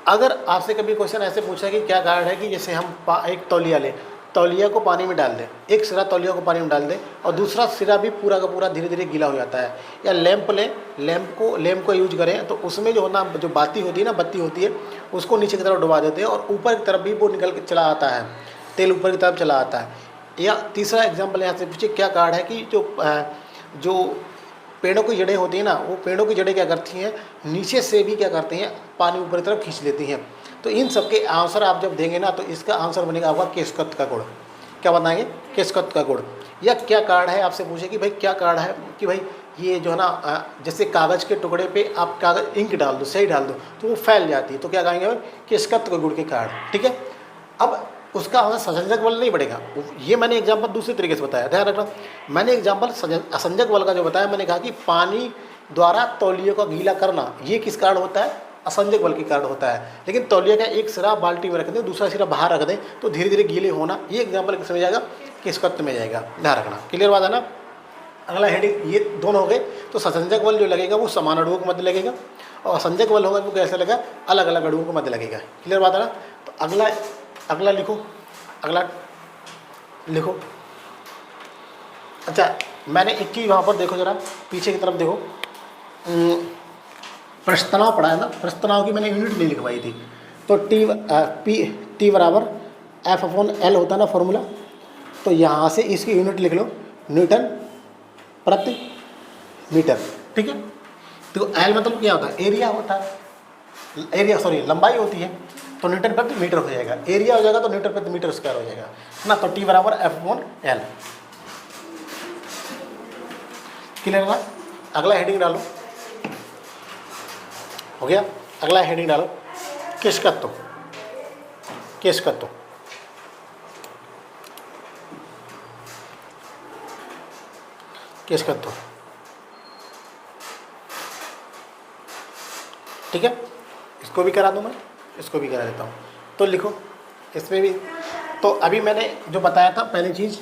अगर आपसे कभी क्वेश्चन ऐसे पूछा कि क्या कारण है कि जैसे हम एक तौलिया लें, तौलिया को पानी में डाल दें, एक सिरा तौलिया को पानी में डाल दें और दूसरा सिरा भी पूरा का पूरा धीरे धीरे गीला हो जाता है। या लैंप लें, लैंप को यूज करें तो उसमें जो ना जो बाती होती है ना, बत्ती होती है, उसको नीचे की तरफ डुबा देते हैं और ऊपर की तरफ भी वो निकल के चला आता है, तेल ऊपर की तरफ चला आता है। या तीसरा एग्जाम्पल यहाँ से पूछिए, क्या कारण है कि जो पेड़ों की जड़ें होती हैं ना, वो पेड़ों की जड़ें क्या करती हैं, नीचे से भी क्या करती हैं, पानी ऊपर की तरफ खींच लेती हैं। तो इन सब के आंसर आप जब देंगे ना, तो इसका आंसर बनेगा आपका केशकत्व का गुण। क्या बताएंगे, केशकत्व का गुण। या क्या कारण है, आपसे पूछे कि भाई क्या कारण है कि भाई ये जो है ना, जैसे कागज़ के टुकड़े पे आप कागज़ इंक डाल दो, सही डाल दो तो वो फैल जाती है, तो क्या कहेंगे भाई, केशकत्व के गुण के कारण। ठीक है, अब उसका आंसर ससंजक बल नहीं बढ़ेगा। ये मैंने एग्जाम्पल दूसरे तरीके से बताया, ध्यान रखना। मैंने एग्जाम्पल असंजक बल का जो बताया, मैंने कहा कि पानी द्वारा तौलिया का गीला करना, ये किस कारण होता है, असंजक बल के कारण होता है। लेकिन तौलिया का एक सिरा बाल्टी में रख दें, दूसरा सिरा बाहर रख दें तो धीरे धीरे गीले होना, ये एग्जाम्पल किस में जाएगा, केशकत्व में जाएगा। ध्यान रखना, क्लियर बात है ना। अगला हेडिंग, ये दोनों हो गए। तो ससंजक बल जो लगेगा वो समान अणुओं के मध्य लगेगा, और असंजक बल होगा वो कैसे लगेगा, अलग अलग अणुओं के मध्य लगेगा। क्लियर बात है ना। तो अगला लिखो, अगला लिखो। अच्छा, मैंने एक चीज़ वहाँ पर देखो, जरा पीछे की तरफ देखो, प्रश्नतनाव पढ़ा है ना, प्रश्नतनाव की मैंने यूनिट नहीं लिखवाई थी। तो टी बराबर F/L होता है ना फॉर्मूला, तो यहाँ से इसकी यूनिट लिख लो, न्यूटन प्रति मीटर। ठीक है। तो एल मतलब क्या होता है, एरिया होता है, एरिया सॉरी लंबाई होती है, तो न्यूटन प्रति मीटर हो जाएगा, एरिया हो जाएगा तो न्यूटन प्रति मीटर स्क्वायर हो जाएगा ना। तो टी बराबर F/L। क्लियर ना। अगला हेडिंग डालो, हो गया। अगला हेडिंग डालो, किसकत्व, किसकत्व। किसकत्व, ठीक है। इसको भी करा दूँ मैं, इसको भी करा देता हूँ। तो लिखो इसमें भी। तो अभी मैंने जो बताया था पहली चीज़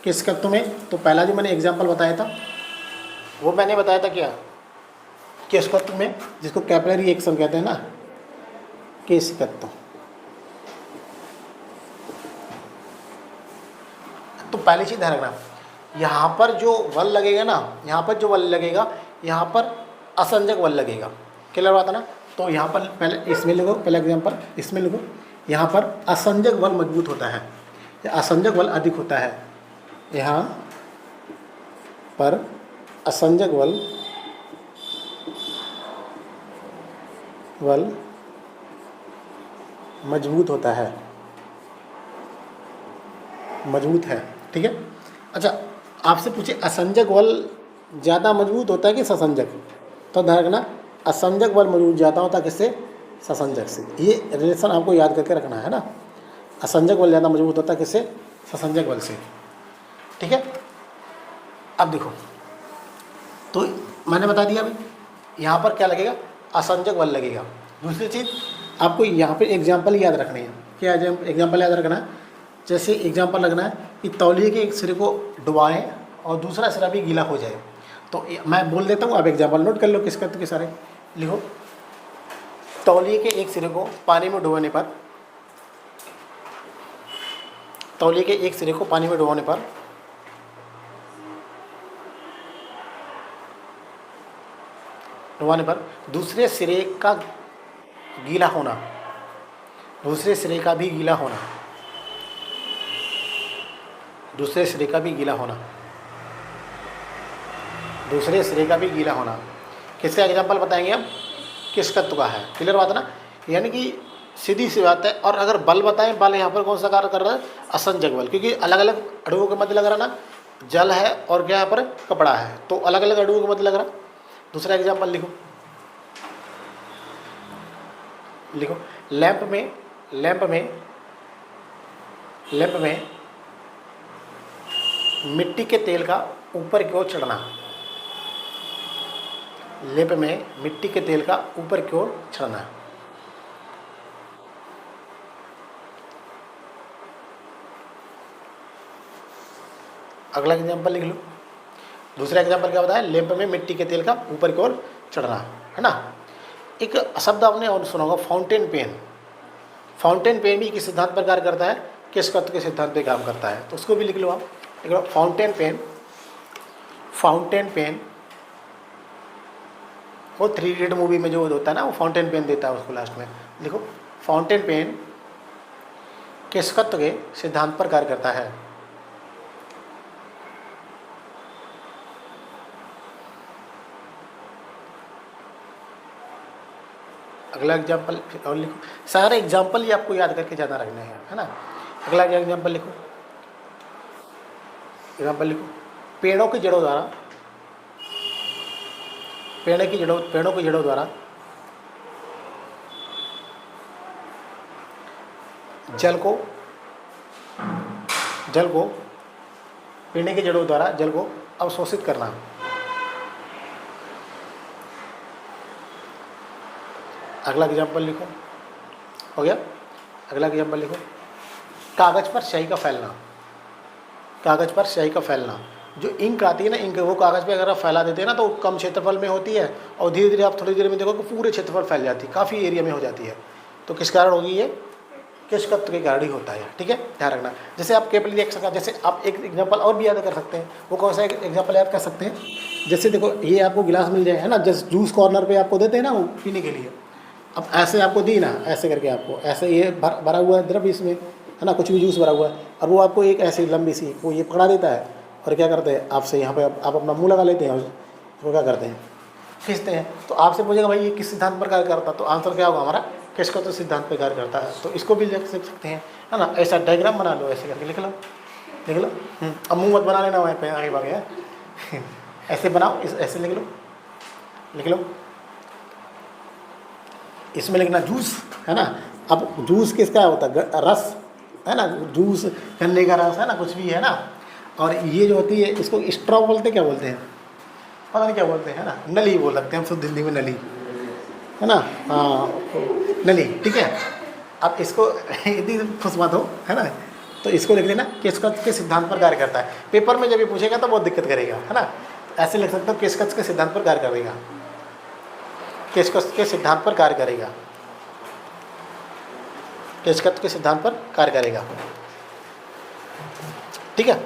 किसकत्व में, तो पहला जो मैंने एग्जांपल बताया था वो मैंने बताया था क्या, किसकत्व में, जिसको कैपिलरी एक्शन कहते हैं ना, किसकत्व। तो पहली चीज़ ध्यान रखना, यहाँ पर जो बल लगेगा ना, यहाँ पर जो बल लगेगा, यहाँ पर असंजक बल लगेगा। क्लियर बात है ना। तो यहाँ पर पहले इसमें लिखो, पहला एग्जांपल इसमें लिखो, यहाँ पर असंजक बल मजबूत होता है, असंजक बल अधिक होता है। यहाँ पर असंजक बल मजबूत होता है, मजबूत है। ठीक है। अच्छा, आपसे पूछे असंजक बल ज़्यादा मजबूत होता है कि ससंजक, तो ध्यान रखना असंजक बल मजबूत ज़्यादा होता है किससे, ससंजक से। ये रिलेशन आपको याद करके रखना है ना, असंजक बल ज़्यादा मजबूत होता है किससे, ससंजक बल से। ठीक है। अब देखो, तो मैंने बता दिया अभी यहाँ पर क्या लगेगा, असंजक बल लगेगा। दूसरी चीज़ आपको यहाँ पे एग्जाम्पल याद रखनी है। क्या एग्जाम्पल याद रखना है, जैसे एग्जाम्पल लगना है कि तौलिए के एक सिरे को डुबाएं और दूसरा सिरा भी गीला हो जाए। तो मैं बोल देता हूँ, आप एग्जाम्पल नोट कर लो किसकत्व के सारे। लिखो, तौलिए के एक सिरे को पानी में डुबाने पर, तौलिए के एक सिरे को पानी में डुबाने पर दूसरे सिरे का गीला होना, दूसरे सिरे का भी गीला होना, दूसरे सिरे का भी गीला होना, दूसरे सिरे का भी गीला होना। किसका एग्जाम्पल बताएंगे हम, किसकत्व का है। क्लियर बात है ना। यानी कि सीधी सी बात है। और अगर बल बताएं, बल यहाँ पर कौन सा कार्य कर रहा है, असंजक बल, क्योंकि अलग अलग अणुओं के मध्य लग रहा ना, जल है और क्या यहाँ पर कपड़ा है, तो अलग अलग अणुओं के मध्य लग रहा। दूसरा एग्जाम्पल लिखो, लिखो लैंप में मिट्टी के तेल का ऊपर की ओर चढ़ना, लैंप में मिट्टी के तेल का ऊपर की ओर चढ़ना। अगला एग्जाम्पल लिख लो। दूसरा एग्जाम्पल क्या बताया, लैंप में मिट्टी के तेल का ऊपर की ओर चढ़ना, है ना। एक शब्द आपने और सुना होगा, फाउंटेन पेन। फाउंटेन पेन भी किस सिद्धांत पर कार्य करता है, किसकत्व के सिद्धांत पे काम करता है, तो उसको भी लिख लो आप। देखो फाउंटेन पेन वो 3 इडियट मूवी में जो होता है ना, वो फाउंटेन पेन देता है उसको लास्ट में। लिखो, फाउंटेन पेन किसकत्व के सिद्धांत पर कार्य करता है। अगला एग्जाम्पल और लिखो, सारे एग्जाम्पल ही आपको याद करके ज़्यादा रखने हैं, है ना। अगला एग्जाम्पल लिखो, पेड़ों की जड़ों द्वारा, पेड़ों की जड़ों द्वारा जल को पेड़ की जड़ों द्वारा जल को अवशोषित करना। अगला एग्जाम्पल लिखो, हो गया। अगला एग्जाम्पल लिखो, कागज पर स्याही का फैलना, कागज पर स्याही का फैलना। जो इंक आती है ना, इंक वो कागज़ पे अगर आप फैला देते हैं ना तो कम क्षेत्रफल में होती है, और धीरे धीरे आप थोड़ी देर में देखो कि पूरे क्षेत्रफल फैल जाती है, काफ़ी एरिया में हो जाती है। तो किस कारण होगी ये? केशकत्व के कारण ही होता है, ठीक है, ध्यान रखना। जैसे आप केवल देख सकते हैं, जैसे आप एक एग्जांपल और भी याद कर सकते हैं। वो कौन सा एग्जांपल याद कर सकते हैं? जैसे देखो ये आपको गिलास मिल जाए, है ना, जैसे जूस कॉर्नर पे आपको देते हैं ना वो पीने के लिए। अब ऐसे आपको दी ना, ऐसे करके आपको ऐसे ये भरा हुआ है द्रव इसमें, है ना, कुछ भी जूस भरा हुआ है, और वो आपको एक ऐसी लंबी सी वो ये पकड़ा देता है, और क्या करते हैं आपसे यहाँ पे आप अपना मुँह लगा लेते हैं, वो क्या करते हैं, खींचते हैं। तो आपसे पूछेगा भाई ये किस सिद्धांत पर कार्य करता, तो आंसर क्या होगा हमारा? केशकत्व सिद्धांत पर कार्य करता है। तो इसको भी लिख सकते हैं, है ना, ऐसा डायग्राम बना लो, ऐसे करके लिख लो, लिख लो। अब मुँह मत बना लेना वहाँ पे आगे भागे है। ऐसे बनाओ, ऐसे लिख लो, लिख लो। इसमें लिखना जूस, है ना। अब जूस किसका होता है? रस, है ना, जूस गन्ने का रस, है ना, कुछ भी है ना। और ये जो होती है इसको स्ट्रॉ बोलते, क्या बोलते हैं पता नहीं क्या बोलते हैं, है ना, नली बोल सकते हैं हम शुद्ध हिंदी में, नली, है ना, हाँ नली, ठीक है। अब इसको यदि खुश मत हो, है ना, तो इसको लिख देना केशकत्व के सिद्धांत पर कार्य करता है। पेपर में जब ये पूछेगा तो बहुत दिक्कत करेगा, है ना। ऐसे लिख सकते हो केशकत्व के सिद्धांत पर कार्य करेगा, केशकत्व के सिद्धांत पर कार्य करेगा, केशकत्व के सिद्धांत पर कार्य करेगा, ठीक है।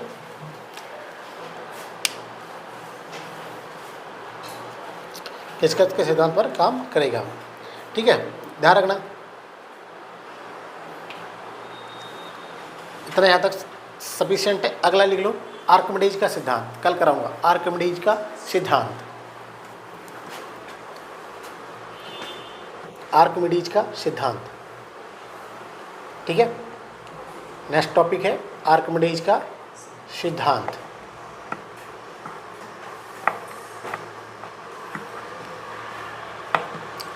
केशकत्व के सिद्धांत पर काम करेगा, ठीक है, ध्यान रखना। इतना यहाँ तक सफिशिएंट है। अगला लिख लो आर्किमिडीज का सिद्धांत, कल कराऊंगा आर्किमिडीज का सिद्धांत, आर्किमिडीज का सिद्धांत, ठीक है। नेक्स्ट टॉपिक है आर्किमिडीज का सिद्धांत।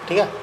ठीक है।